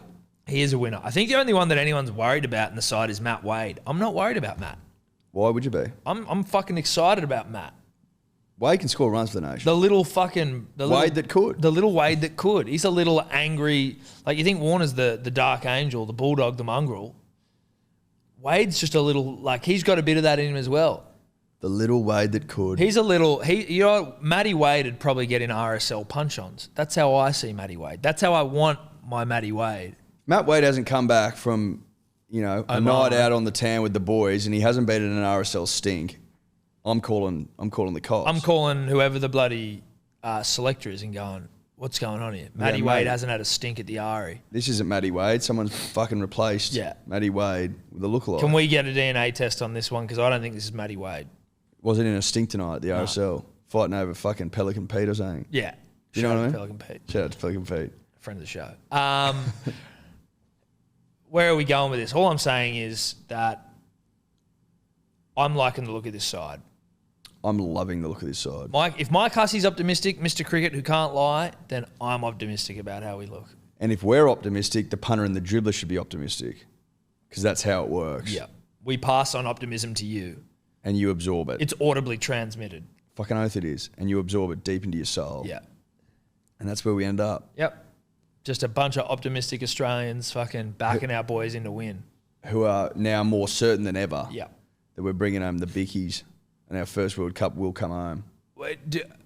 He is a winner. I think the only one that anyone's worried about in the side is Matt Wade. I'm not worried about Matt. Why would you be? I'm fucking excited about Matt. Wade can score runs for the nation. The little fucking... Wade that could. The little Wade that could. He's a little angry... Like, you think Warner's the dark angel, the bulldog, the mongrel. Wade's just a little... Like, he's got a bit of that in him as well. The little Wade that could. He's a little... Matty Wade would probably get in RSL punch-ons. That's how I see Matty Wade. That's how I want my Matty Wade. Matt Wade hasn't come back from, a night out on the town with the boys, and he hasn't been in an RSL stink. I'm calling the cops. I'm calling whoever the bloody selector is and going, what's going on here? Matty Wade hasn't had a stink at the RE. This isn't Matty Wade. Someone's fucking replaced Matty Wade with a lookalike. Can we get a DNA test on this one? Because I don't think this is Matty Wade. Was it in a stink tonight at the RSL? Fighting over fucking Pelican Pete or something. Yeah. You know what I mean? Pelican Pete. Shout out to Pelican Pete. Friend of the show. Where are we going with this? All I'm saying is that I'm liking the look of this side. I'm loving the look of this side. If Mike Hussey's optimistic, Mr. Cricket who can't lie, then I'm optimistic about how we look. And if we're optimistic, the punter and the dribbler should be optimistic because that's how it works. Yeah. We pass on optimism to you. And you absorb it. It's audibly transmitted. Fucking oath it is. And you absorb it deep into your soul. Yeah. And that's where we end up. Yep. Just a bunch of optimistic Australians fucking backing our boys in to win. Who are now more certain than ever Yeah. that we're bringing home the bickies and our first World Cup will come home.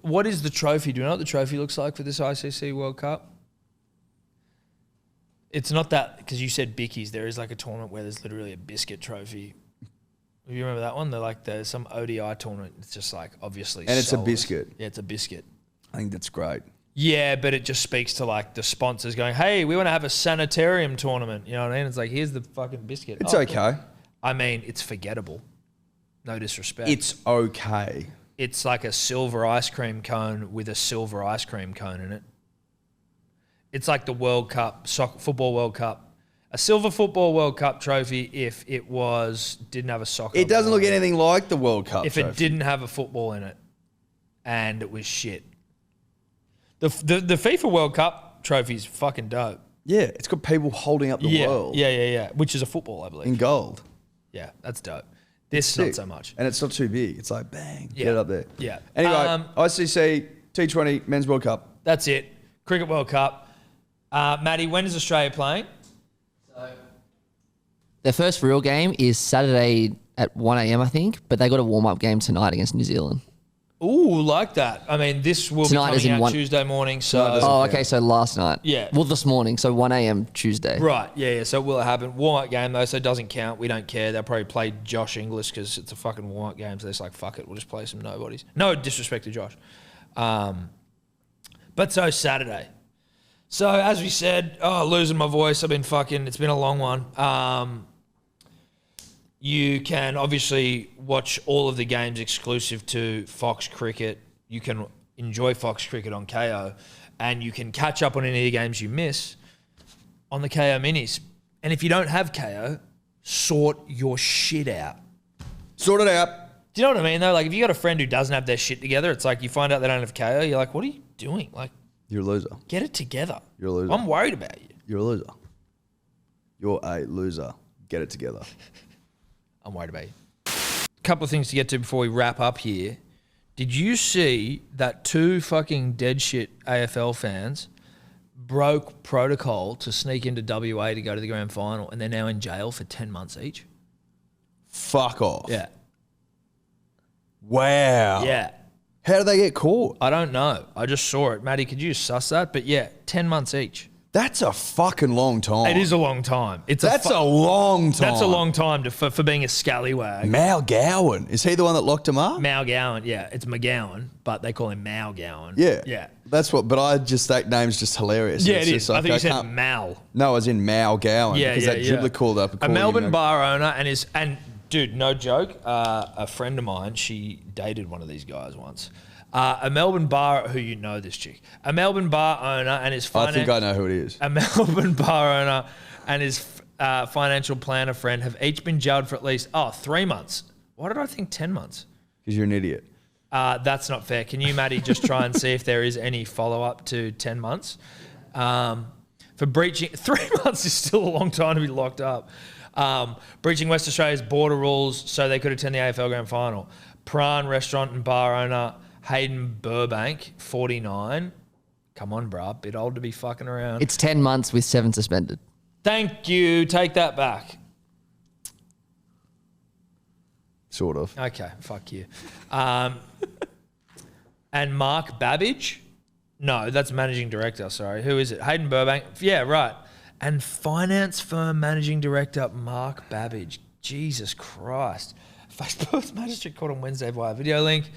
What is the trophy? Do you know what the trophy looks like for this ICC World Cup? It's not that, because you said bickies. There is like a tournament where there's literally a biscuit trophy. You remember that one? There's some ODI tournament. It's just like obviously. And it's a soulless. biscuit. Yeah, it's a biscuit. I think that's great. Yeah, but it just speaks to like the sponsors going, hey, we want to have a sanitarium tournament. You know what I mean? It's like, here's the fucking biscuit. It's Oh, okay. cool. I mean, it's forgettable. No disrespect. It's okay. It's like a silver ice cream cone with a silver ice cream cone in it. It's like the World Cup, football World Cup. A silver football World Cup trophy if it didn't have a soccer. It doesn't ball look in it. anything like the World Cup If trophy. it didn't have a football in it and it was shit. The FIFA World Cup trophy is fucking dope. Yeah, it's got people holding up the world. Yeah. Which is a football, I believe. In gold. Yeah, that's dope. This Sick. not so much. And it's not too big. It's like, bang, Yeah. get it up there. Yeah. Anyway, ICC T20 Men's World Cup. That's it. Cricket World Cup. Maddie, when is Australia playing? Their first real game is Saturday at 1 a.m, I think, but they got a warm-up game tonight against New Zealand. Ooh, like that. I mean, this will Tonight be is coming in out one- Tuesday morning, so... Oh, okay, so last night. Yeah. Well, this morning, so 1 a.m. Tuesday. Right, yeah, so it will happen. Warm-up game, though, so it doesn't count. We don't care. They'll probably play Josh Inglis because it's a fucking warm-up game, so they're just like, fuck it, we'll just play some nobodies. No disrespect to Josh. But so Saturday. So, as we said, losing my voice. It's been a long one. You can obviously watch all of the games exclusive to Fox Cricket. You can enjoy Fox Cricket on KO, and you can catch up on any of the games you miss on the KO Minis. And if you don't have KO, sort your shit out. Sort it out. Do you know what I mean, though? Like, if you got a friend who doesn't have their shit together, it's like you find out they don't have KO, you're like, what are you doing? Like, You're a loser. get it together. You're a loser. I'm worried about you. You're a loser. You're a loser. Get it together. I'm worried about you. A couple of things to get to before we wrap up here. Did you see that 2 fucking dead shit AFL fans broke protocol to sneak into WA to go to the grand final, and they're now in jail for 10 months each? Fuck off. Yeah. Wow. Yeah. How did they get caught? I don't know. I just saw it. Maddie, could you suss that? But yeah, 10 months each. That's a fucking long time. It is a long time. That's a long time. That's a long time for being a scallywag. Mal Gowan. Is he the one that locked him up? Mal Gowan, yeah. It's McGowan, but they call him Mal Gowan. Yeah. Yeah. That's what, but that name's just hilarious. Yeah, It's it just is. like, I think you said can't- Mal. No, as in Mal Gowan. Yeah, because yeah, that yeah. dribbler called up. A Melbourne bar owner and dude, no joke, a friend of mine, she dated one of these guys once. A Melbourne bar, who you know this chick, a Melbourne bar owner and his I think I know who it is. a Melbourne bar owner and his financial planner friend have each been jailed for at least 3 months. Why did I think 10 months? Because you're an idiot. That's not fair. Can you, Maddie, just try and see if there is any follow-up to 10 months? For breaching, 3 months is still a long time to be locked up. Breaching West Australia's border rules so they could attend the AFL Grand Final. Pran restaurant and bar owner Hayden Burbank, 49. Come on, bruh. Bit old to be fucking around. It's 10 months with 7 suspended. Thank you. Take that back. Sort of. Okay, fuck you. And Mark Babbage? No, that's managing director, sorry. Who is it? Hayden Burbank? Yeah, right. And finance firm managing director Mark Babbage. Jesus Christ. Facebook's magistrate court on Wednesday via video link.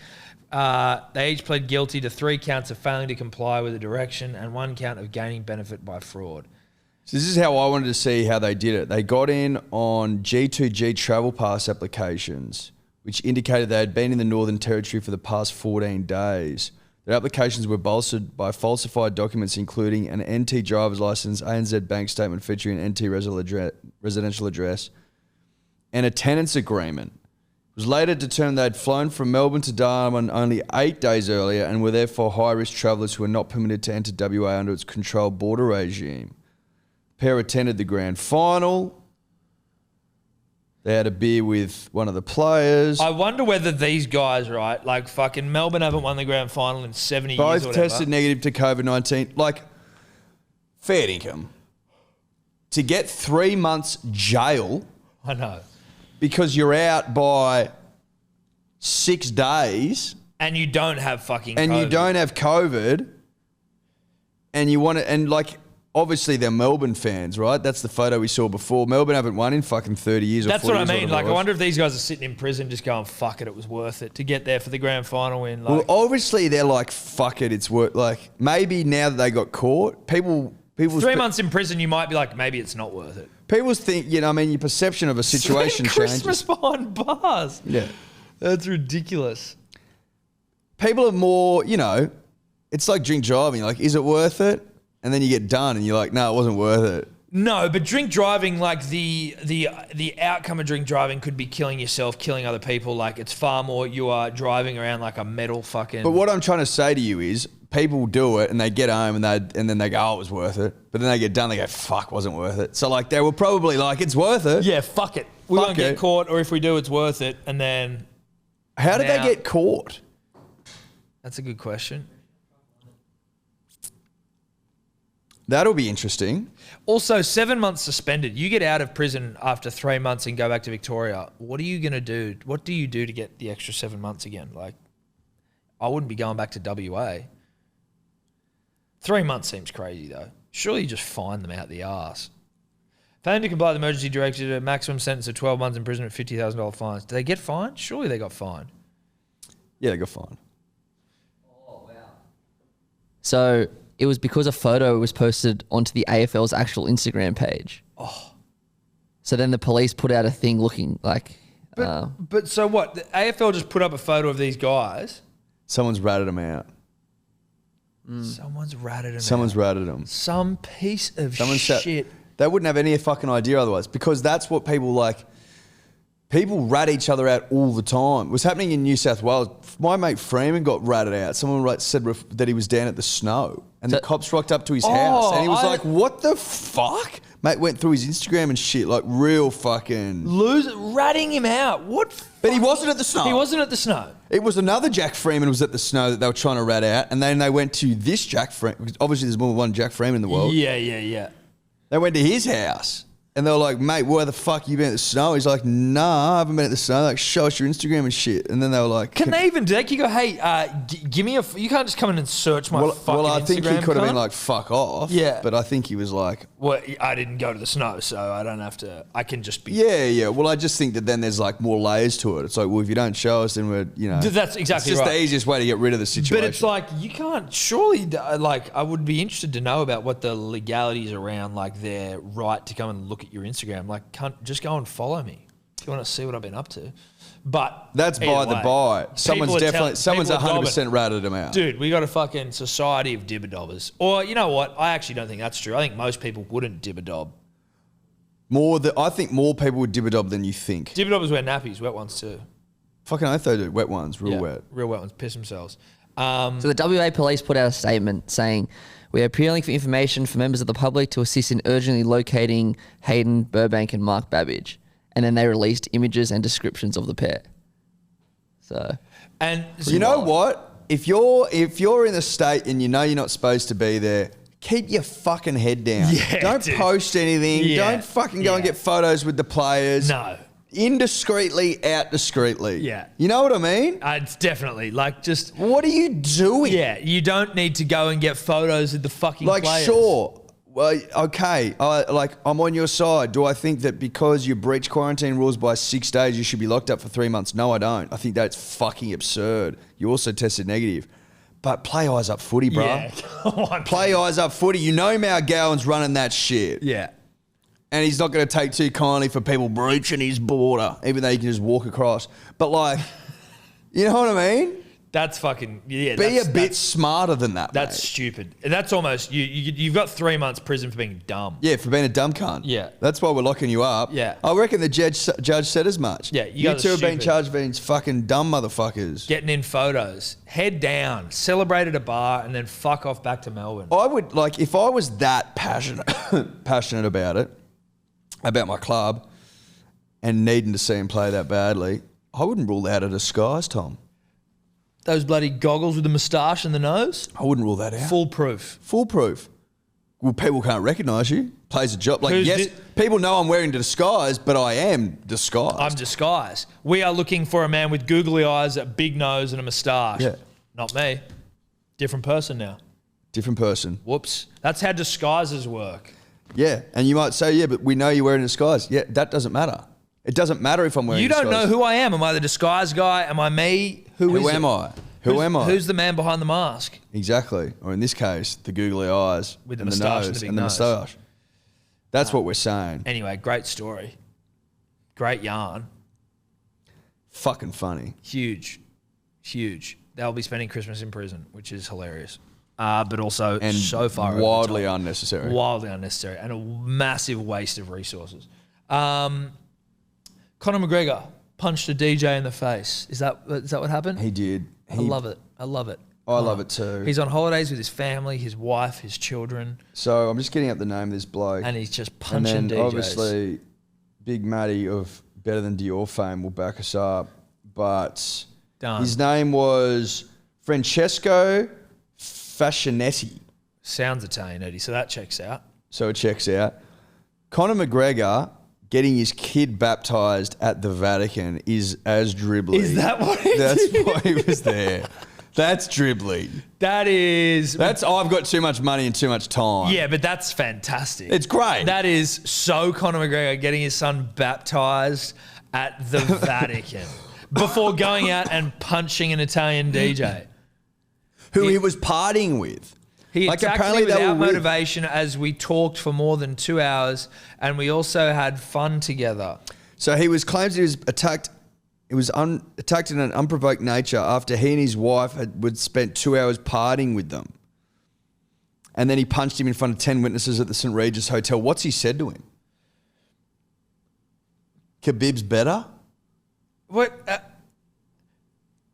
They each pled guilty to 3 counts of failing to comply with the direction and 1 count of gaining benefit by fraud. So this is how I wanted to see how they did it. They got in on G2G travel pass applications which indicated they had been in the Northern Territory for the past 14 days. Their applications were bolstered by falsified documents, including an NT driver's license, ANZ bank statement featuring an NT residential address, and a tenants agreement. It was later determined they had flown from Melbourne to Darwin only 8 days earlier and were therefore high-risk travellers who were not permitted to enter WA under its controlled border regime. The pair attended the grand final. They had a beer with one of the players. I wonder whether these guys, right, like fucking Melbourne haven't won the grand final in 70 years or Both whatever. tested negative to COVID-19. Like, fair income. To get 3 months jail I know. because you're out by 6 days And you don't have fucking and COVID. you don't have COVID and you want to, and like, obviously they're Melbourne fans, right? That's the photo we saw before. Melbourne haven't won in fucking 30 years or That's 40 what I years, mean. whatever Like, it I was. wonder if these guys are sitting in prison just going, fuck it, it was worth it to get there for the grand final win. Well, Like, obviously they're like, fuck it, it's worth, like, maybe now that they got caught, people's 3 months in prison, you might be like, maybe it's not worth it. People's think, you know, I mean, your perception of a situation changes. Christmas behind bars. Yeah. That's ridiculous. People are more, you know, it's like drink driving. Like, is it worth it? And then you get done and you're like, no, it wasn't worth it. No, but drink driving, like the outcome of drink driving could be killing yourself, killing other people. Like, it's far more you are driving around like a metal fucking. But what I'm trying to say to you is people do it and they get home and then they go, oh, it was worth it. But then they get done, they go, fuck, wasn't worth it. So like they were probably like, it's worth it. Yeah, fuck it. We Fuck won't get it. caught, or if we do, it's worth it. And then How did Now- they get caught? that's a good question. That'll be interesting. Also, 7 months suspended. You get out of prison after 3 months and go back to Victoria. What are you going to do? What do you do to get the extra 7 months again? Like, I wouldn't be going back to WA. 3 months seems crazy, though. Surely you just fine them out the arse. Failing to comply with the emergency directive, a maximum sentence of 12 months imprisonment, $50,000 fines. Do they get fined? Surely they got fined. Yeah, they got fined. So it was because a photo was posted onto the AFL's actual Instagram page. Oh. So then the police put out a thing looking like. But so what? The AFL just put up a photo of these guys. Someone's ratted them out. Someone's ratted them Someone's out. ratted them. Some piece of Someone said shit. they wouldn't have any fucking idea otherwise, because that's what people like. People rat each other out all the time. It was happening in New South Wales. My mate Freeman got ratted out. Someone said that he was down at the snow and the cops rocked up to his house and he was like, what the fuck? Mate went through his Instagram and shit, like real fucking... Ratting him out. What? But he wasn't at the snow. He wasn't at the snow. It was another Jack Freeman was at the snow that they were trying to rat out, and then they went to this Jack Freeman, because obviously there's more than one Jack Freeman in the world. Yeah. They went to his house and they were like, mate, where the fuck you been at the snow? He's like, nah, I haven't been at the snow. Like, show us your Instagram and shit. And then they were like... Can they even do that? You go, hey, give me you can't just come in and search my fucking Well, I think Instagram he could have cunt. been like, fuck off. Yeah. But I think he was like... Well, I didn't go to the snow, so I don't have to. I can just be. Yeah. Well, I just think that then there's like more layers to it. It's like, well, if you don't show us, then we're, you know... That's exactly It's just right. the easiest way to get rid of the situation. But it's like, you can't, surely, like, I would be interested to know about what the legalities around, like, their right to come and look at your Instagram. Like, can't just go and follow me if you want to see what I've been up to. But That's by either the way, by. Someone's people are definitely... Someone's people are 100% ratted him out. Dude, we got a fucking society of dibber-dobbers. Or, you know what? I actually don't think that's true. I think most people wouldn't dibber-dob. I think more people would dibber-dob than you think. Dibber-dobbers wear nappies, wet ones too. Fucking oath they do. Wet ones. Real Yeah, wet. Real wet ones, piss themselves. So the WA police put out a statement saying, we are appealing for information for members of the public to assist in urgently locating Hayden Burbank and Mark Babbage. And then they released images and descriptions of the pair. So And You know what? If you're in a state and you know you're not supposed to be there, keep your fucking head down. Yeah, Don't dude. post anything. Yeah, Don't fucking go and yeah. get photos with the players. No. Indiscreetly, out discreetly. Yeah. You know what I mean? It's definitely like just What are you doing? yeah. You don't need to go and get photos of the fucking Like, players. sure. Well, okay. I'm on your side. Do I think that because you breach quarantine rules by 6 days, you should be locked up for 3 months? No, I don't. I think that's fucking absurd. You also tested negative. But play eyes up footy, bro. Yeah. Come on. Play eyes up footy. You know Mal Gowan's running that shit. Yeah. And he's not going to take too kindly for people breaching his border, even though you can just walk across. But like, you know what I mean? That's fucking, yeah. Be a bit smarter than that, That's mate. stupid. That's almost, you've got 3 months prison for being dumb. Yeah, for being a dumb cunt. Yeah. That's why we're locking you up. Yeah. I reckon the judge said as much. Yeah, you guys two are have been stupid. charged for being fucking dumb motherfuckers. Getting in photos. Head down. Celebrate at a bar and then fuck off back to Melbourne. I would, like, if I was that passionate about it, about my club, and needing to see him play that badly, I wouldn't rule out a disguise, Tom. Those bloody goggles with the moustache and the nose? I wouldn't rule that out. Foolproof. Foolproof. Well, people can't recognise you. Plays a job. Like, Who's yes, people know I'm wearing disguise, but I am disguised. I'm disguised. We are looking for a man with googly eyes, a big nose, and a moustache. Yeah. Not me. Different person now. Different person. Whoops. That's how disguises work. Yeah, and you might say, yeah, but we know you're wearing a disguise. Yeah, that doesn't matter. It doesn't matter if I'm wearing You a disguise. don't know who I am. Am I the disguise guy? Am I me? Who is am it? I? Who am I? Who's the man behind the mask? Exactly. Or in this case, the googly eyes With the and moustache and nose the big and the nose. moustache. That's what we're saying. Anyway, great story. Great yarn. Fucking funny. Huge. Huge. They'll be spending Christmas in prison, which is hilarious. But also And so far over wildly the top. unnecessary. Wildly unnecessary and a massive waste of resources. Conor McGregor punched a DJ in the face. Is that what happened? He did. I love it. I love it. I love it too. He's on holidays with his family, his wife, his children, So I'm just getting up the name of this bloke. and he's just And punching then DJs. obviously, Big Matty of Better Than Dior fame will back us up. But Done. his name was Francesco Fascinetti. Sounds Italian, Eddie, so that checks out. So it checks out. Conor McGregor getting his kid baptized at the Vatican is as dribbly. Is that what he That's did? why he was there. That's dribbly. That's I've got too much money and too much time. yeah, but that's fantastic. It's great. That is so Conor McGregor getting his son baptized at the Vatican before going out and punching an Italian DJ. Who he was partying with. He Like, attacked apparently me they without were with- motivation as we talked for more than 2 hours, and we also had fun together. So he claims he was attacked. It was attacked in an unprovoked nature after he and his wife would spent 2 hours partying with them. And then he punched him in front of 10 witnesses at the St. Regis Hotel. What's he said to him? Khabib's better? What?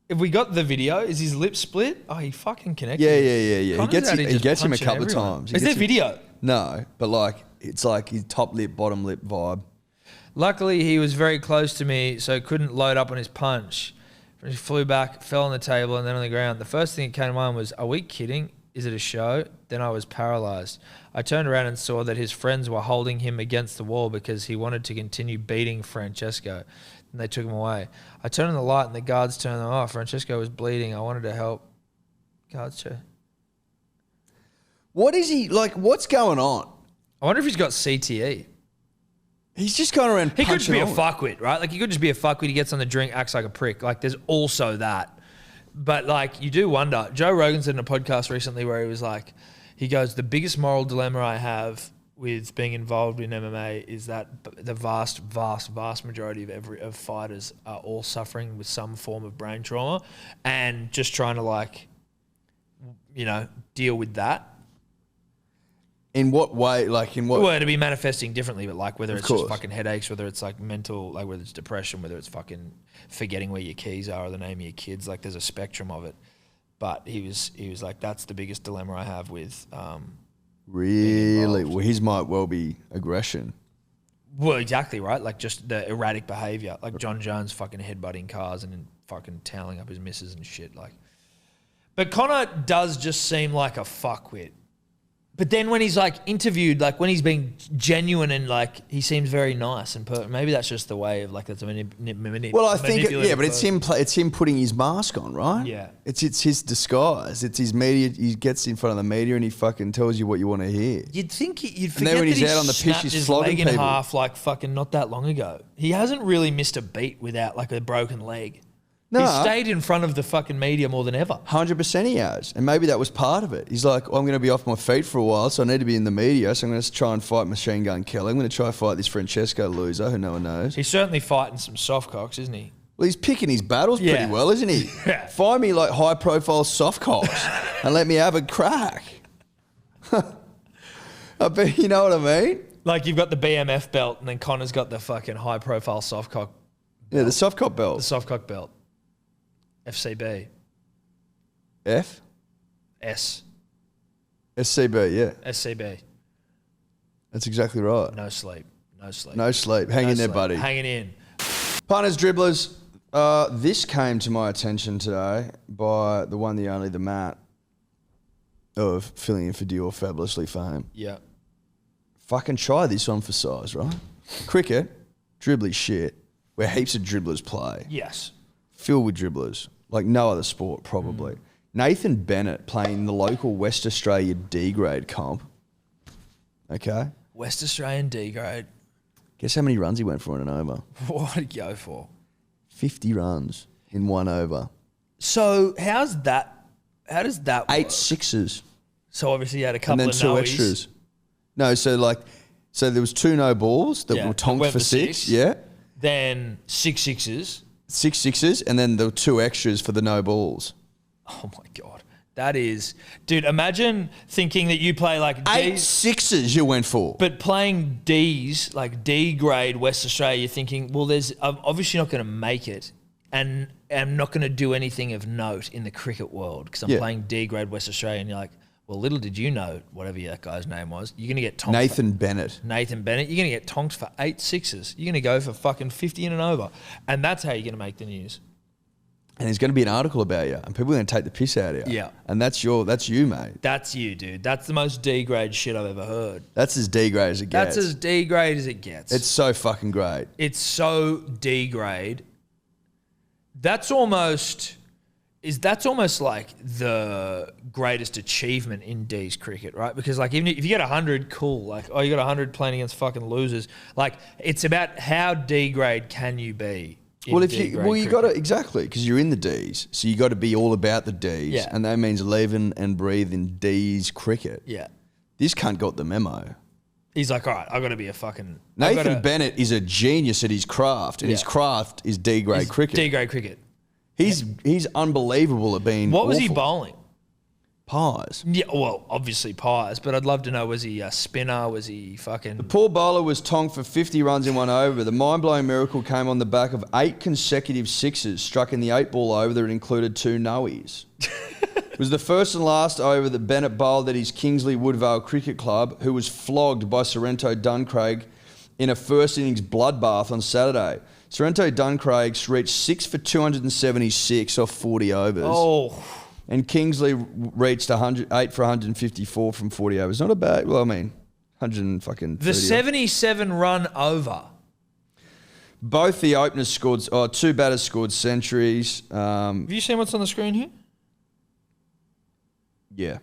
If we got the video, is his lip split? Oh, he fucking connected. Yeah. He Connor's gets out here he just gets him a punching couple everyone. of times. He Is there gets him- video? No, but like it's like his top lip, bottom lip vibe. Luckily, he was very close to me, so couldn't load up on his punch. He flew back, fell on the table, and then on the ground. The first thing that came to mind was, are we kidding? Is it a show? Then I was paralyzed. I turned around and saw that his friends were holding him against the wall because he wanted to continue beating Francesco. And they took him away. I turned on the light and the guards turned them off. Francesco was bleeding. I wanted to help. Guards too. What is he like? What's going on? I wonder if he's got CTE. He's just going around. He could just be a punching fuckwit, right? Like, he could just be a fuckwit. He gets on the drink, acts like a prick. Like, there's also that. But, like, you do wonder. Joe Rogan said in a podcast recently where he was like, he goes, the biggest moral dilemma I have with being involved in MMA is that the vast majority of fighters are all suffering with some form of brain trauma and just trying to, like, you know, deal with that. In what way? Like in what? Well, it'd be manifesting differently, but like whether Of it's just course. fucking headaches, whether it's like mental, like whether it's depression, whether it's fucking forgetting where your keys are or the name of your kids, like there's a spectrum of it. But he was like, that's the biggest dilemma I have with. Really? involved. Well, his might well be aggression. Well, exactly right. Like just the erratic behavior, like John Jones fucking headbutting cars and then fucking toweling up his missus and shit. Like, but Conor does just seem like a fuckwit. But then when he's like interviewed, like when he's being genuine and like he seems very nice and maybe that's just the way of like that's a Well, I think but it's him. It's him putting his mask on, right? Yeah. It's his disguise. It's his media. He gets in front of the media and he fucking tells you what you want to hear. You'd think you'd then forget when that he's out on the pitch, snapped he's his flogging leg in people. half like fucking not that long ago. He hasn't really missed a beat without like a broken leg. No. He stayed in front of the fucking media more than ever. 100% he has. And maybe that was part of it. He's like, I'm going to be off my feet for a while, so I need to be in the media. So I'm going to try and fight Machine Gun Kelly. I'm going to try and fight this Francesco loser who no one knows. He's certainly fighting some soft cocks, isn't he? Well, he's picking his battles pretty Yeah. well, isn't he? Yeah. Find me like high-profile soft cocks and let me have a crack. I bet you know what I mean? Like you've got the BMF belt and then Connor's got the fucking high-profile soft cock, Yeah, the soft cock the belt. soft cock belt. FCB. F? S. SCB, yeah. SCB. That's exactly right. No sleep. No sleep. No sleep. Hang in there, sleep. buddy. Hanging in. Punters, dribblers, this came to my attention today by the one, the only, the Matt of filling in for Dior Fabulously fame. Yeah. Fucking try this on for size, right? Cricket, dribbly shit, where heaps of dribblers play. Yes. Filled with dribblers, like no other sport probably. Nathan Bennett playing the local West Australia D grade comp. Okay. West Australian D grade. Guess how many runs he went for in an over? What did he go for? 50 runs in one over. So how does that 8 work? sixes. So obviously he had a And couple then of two noes. extras. No, so there was 2 no balls that Yeah, were that tonked went for for 6. six. Yeah. Then 6 sixes. 6 sixes, and then there were 2 extras for the no balls. Oh my God. That is, dude, imagine thinking that you play like 8 D's, sixes you went for. but playing D's, like D grade West Australia, you're thinking, well, I'm obviously not going to make it, and I'm not going to do anything of note in the cricket world because I'm Yeah. playing D grade West Australia, and you're like, well, little did you know, whatever that guy's name was, you're going to get tonked. Nathan Bennett. Nathan Bennett, you're going to get tonked for 8 sixes. You're going to go for fucking 50 in and over, and that's how you're going to make the news. And there's going to be an article about you, and people are going to take the piss out of you. Yeah. And that's you, mate. That's you, dude. That's the most D grade shit I've ever heard. That's as D grade as it gets. That's as D grade as it gets. It's so fucking great. It's so D grade. That's almost like the greatest achievement in D's cricket, right? Because like even if you get 100, cool. Like, oh, you got 100 playing against fucking losers. Like, it's about how D grade can you be. Well, you cricket. got to exactly because you're in the D's, so you got to be all about the D's, Yeah. and that means living and breathing D's cricket. Yeah. This cunt got the memo. He's like, all right, I got to be a fucking Nathan Bennett is a genius at his craft, and his Yeah. craft is D grade cricket. D grade cricket. He's unbelievable at being. What was he awful. bowling? Pies. Yeah, well, obviously pies, but I'd love to know, was he a spinner? Was he fucking... Poor bowler was tonked for 50 runs in one over. The mind-blowing miracle came on the back of 8 consecutive sixes struck in the 8-ball over that included 2 noes. It was the first and last over that Bennett bowled at his Kingsley Woodvale Cricket Club, who was flogged by Sorrento Duncraig in a first innings bloodbath on Saturday. Sorrento Duncraig reached 6 for 276 off 40 overs. Oh... And Kingsley reached 8 for 154 from 40 overs. Not a bad. Well, I mean, 130. The 77 run over. Both the openers scored. 2 batters scored centuries. Have you seen what's on the screen here? Yeah,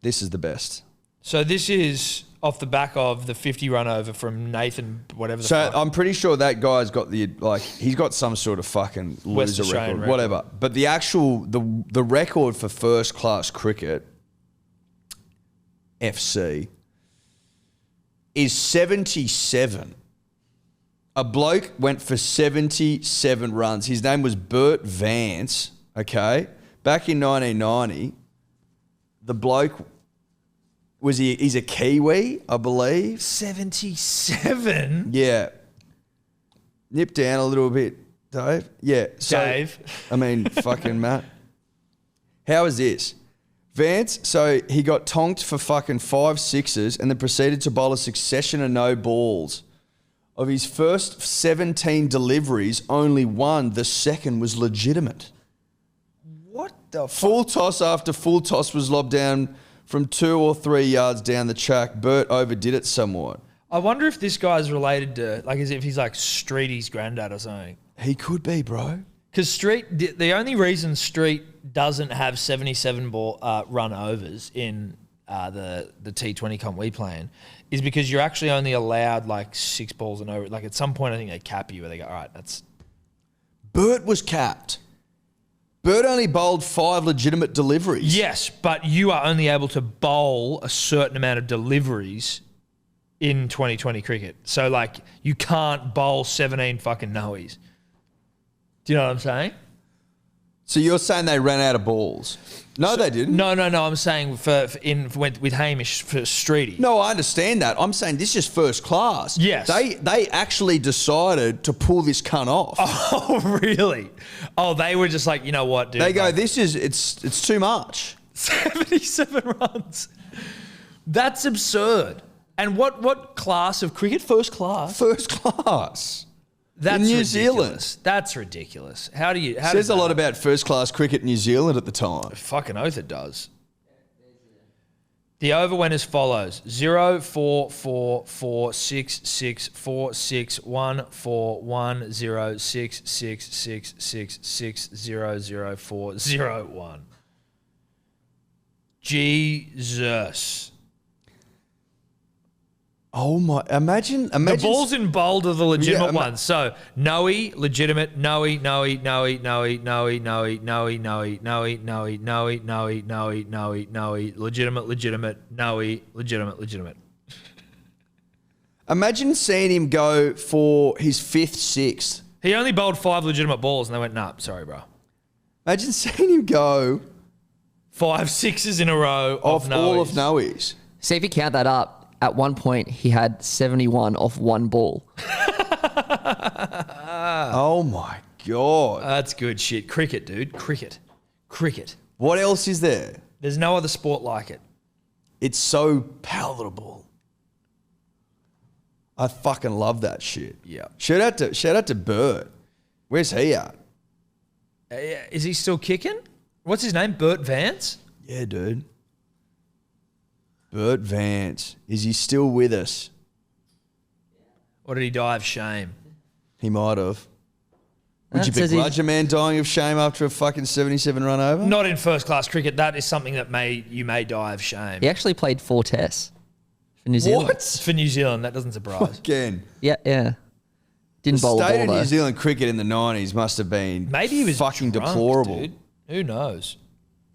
this is the best. So this is off the back of the 50 run over from Nathan, whatever the So fuck. I'm pretty sure that guy's got he's got some sort of fucking West loser Australian record, record. whatever. But the actual the record for first class cricket FC is 77. A bloke went for 77 runs. His name was Bert Vance. Okay, back in 1990, the bloke. He's a Kiwi, I believe. 77? Yeah. Nip down a little bit, Dave. Yeah. So, Dave. I mean, fucking Matt. How is this? Vance, so he got tonked for fucking 5 sixes and then proceeded to bowl a succession of no balls. Of his first 17 deliveries, only one, the second, was legitimate. What the fuck? Full toss after full toss was lobbed down from 2 or 3 yards down the track. Bert overdid it somewhat. I wonder if this guy's related to, like, as if he's like Streety's granddad or something. He could be, bro. Because Street, the only reason Street doesn't have 77 run overs in the T20 comp we play in is because you're actually only allowed like 6 balls and over. Like at some point, I think they cap you where they go, all right, that's... Bert was capped. Bird only bowled 5 legitimate deliveries. Yes, but you are only able to bowl a certain amount of deliveries in 2020 cricket. So, like, you can't bowl 17 fucking noes. Do you know what I'm saying? So you're saying they ran out of balls? No, they didn't. No. I'm saying with Hamish for Streety. No, I understand that. I'm saying this is first class. Yes. They actually decided to pull this cunt off. Oh, really? Oh, they were just like, you know what, dude? They go, it's too much. 77 runs. That's absurd. And what class of cricket? First class? First class. That's in New ridiculous. Zealand. That's ridiculous. Says a lot about first class cricket in New Zealand at the time. Fucking oath it does. The over went as follows: 0 4 4 4 6 6 4 6 1 4 1 0 6 6 6 6 6 0 0 4 0 1. Jesus. Oh my! Imagine The balls in bold are the legitimate Yeah, ones. So Noe, legitimate, Noe, legitimate, legitimate. Imagine seeing him go for his 5th, 6th. He only bowled 5 legitimate balls and they went, nah, sorry, bro. Imagine seeing him go 5 sixes in a row off of all noes. of Noes. See, if you count that up, at one point he had 71 off one ball. Oh my God. That's good shit. Cricket, dude. Cricket. What else is there? There's no other sport like it. It's so palatable. I fucking love that shit. Yeah. Shout out to Bert. Where's he at? Is he still kicking? What's his name? Bert Vance? Yeah, dude. Bert Vance. Is he still with us? Or did he die of shame? He might have. Would you That says begrudge a man dying of shame after a fucking 77 run over? Not in first class cricket. That is something that you may die of shame. He actually played 4 tests for New Zealand. What? For New Zealand, that doesn't surprise. Again. Yeah. The Didn't bowl a state ball of though. New Zealand cricket in the 90s must have been Maybe he was fucking drunk, deplorable. dude. Who knows?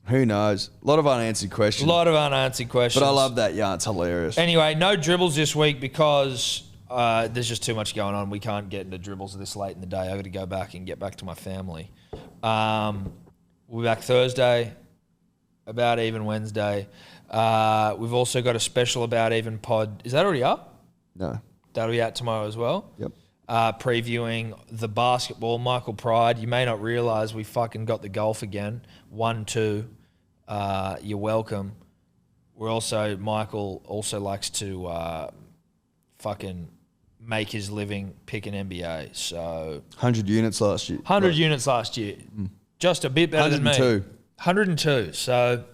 Who knows? A lot of unanswered A questions. lot of unanswered questions. But I love that. Yeah, it's hilarious. Anyway, no dribbles this week because there's just too much going on. We can't get into dribbles this late in the day. I've got to go back and get back to my family. We'll be back Thursday, About Even Wednesday. We've also got a special About Even pod. Is that already up? No. That'll be out tomorrow as well. Yep. Previewing the basketball. Michael Pride, you may not realise we fucking got the golf again. 1-2. You're welcome. Michael also likes to fucking make his living picking NBA. So 100 units last year. 100 units last year. Just a bit better than me. 102. So,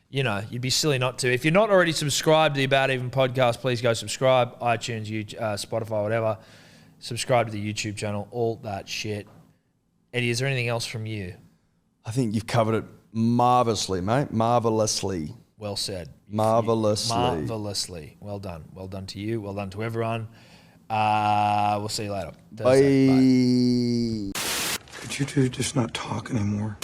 you know, you'd be silly not to. If you're not already subscribed to the About Even podcast, please go subscribe. iTunes, Spotify, whatever. Subscribe to the YouTube channel, all that shit. Eddie, is there anything else from you? I think you've covered it marvellously, mate. Marvelously. Well said. Marvelously. Marvelously. Well done. Well done to you. Well done to everyone. We'll see you later. Bye. Could you two just not talk anymore?